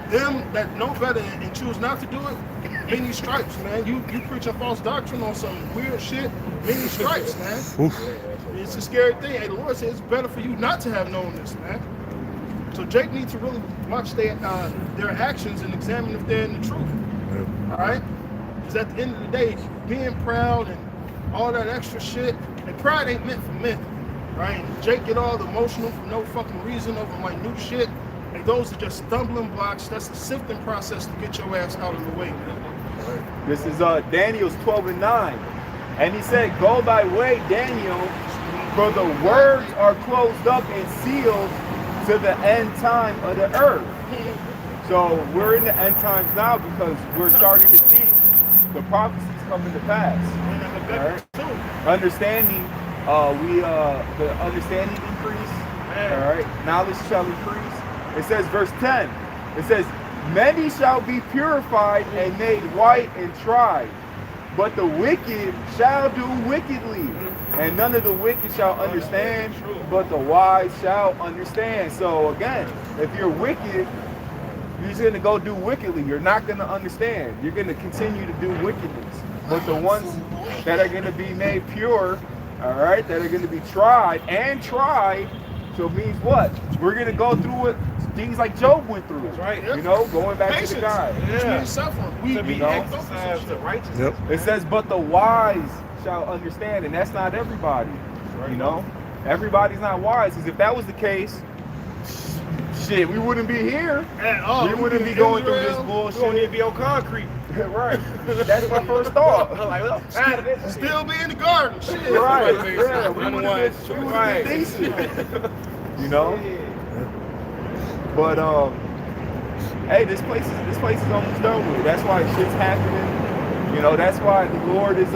Them that know better and choose not to do it, many stripes, man. You preaching false doctrine on some weird shit, many stripes, man. Oof. It's a scary thing. Hey, the Lord says it's better for you not to have known this, man. So Jake needs to really watch their actions and examine if they're in the truth. All right? Because at the end of the day, being proud and all that extra shit, and pride ain't meant for men, right? And Jake get all emotional for no fucking reason over minute shit. And those are just stumbling blocks. That's a sifting process to get your ass out of the way, man. This is Daniel's 12 and 9. And he said, go thy way, Daniel, for the words are closed up and sealed to the end time of the earth. So we're in the end times now because we're starting to see the prophecies coming to pass. All right? Understanding, the understanding increase. All right, knowledge shall increase. It says, verse 10. It says, many shall be purified and made white and tried, but the wicked shall do wickedly, and none of the wicked shall understand, but the wise shall understand. So again, if you're wicked, you're just going to go do wickedly. You're not going to understand. You're going to continue to do wickedness. But the ones that are going to be made pure, all right, that are going to be tried, so it means what? We're going to go through what things like Job went through. That's right. You know, going back Patience, to the God. which means suffering. We To be be exercised to righteousness. Yep. It says, but the wise shall understand, and that's not everybody. You know, everybody's not wise. Because if that was the case, shit, we wouldn't be here. At all. We wouldn't be going through this Israel. We don't bullshit. need to be on concrete. Right. That's my first thought. Like, look, out of this. Still be in the garden. Shit. Right. Right. Yeah, we would have been Right. decent. You know? But hey, this place is almost done with. That's why shit's happening. You know, that's why the Lord is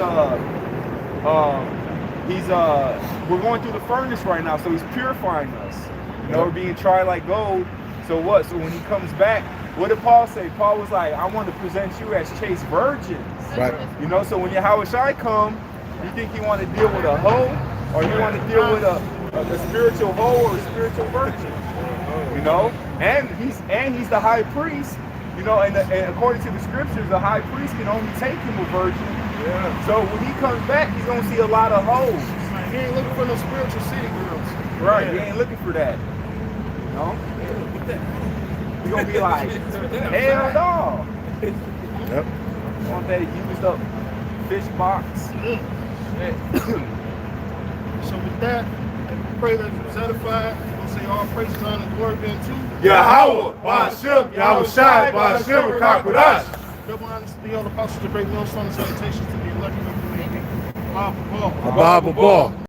we're going through the furnace right now, so he's purifying us. You know, we're being tried like gold. So what? So when he comes back, what did Paul say? Paul was like, I want to present you as chaste virgins. Right. You know, so when Yahweh Shai come, you think he want to deal with a hoe, or you want to deal with a spiritual hoe or a spiritual virgin? You know, and he's the high priest. You know, and according to the scriptures, the high priest can only take him a virgin. Yeah. So when he comes back, he's gonna see a lot of hoes. Like, he ain't looking for no spiritual city girls. Right? He ain't looking for that. You know, he's gonna be like, hell no. Yep. Want that used up fish box? So with that, I pray that you're edified. We'll say all praise, honor, and glory be unto Yahweh, Ba'ashem, Yahweh Shai, Ba'ashem, Kakwadash. double honors to the elder apostles, the great millstone, and salutations to the elect of the Bible. Bible ball.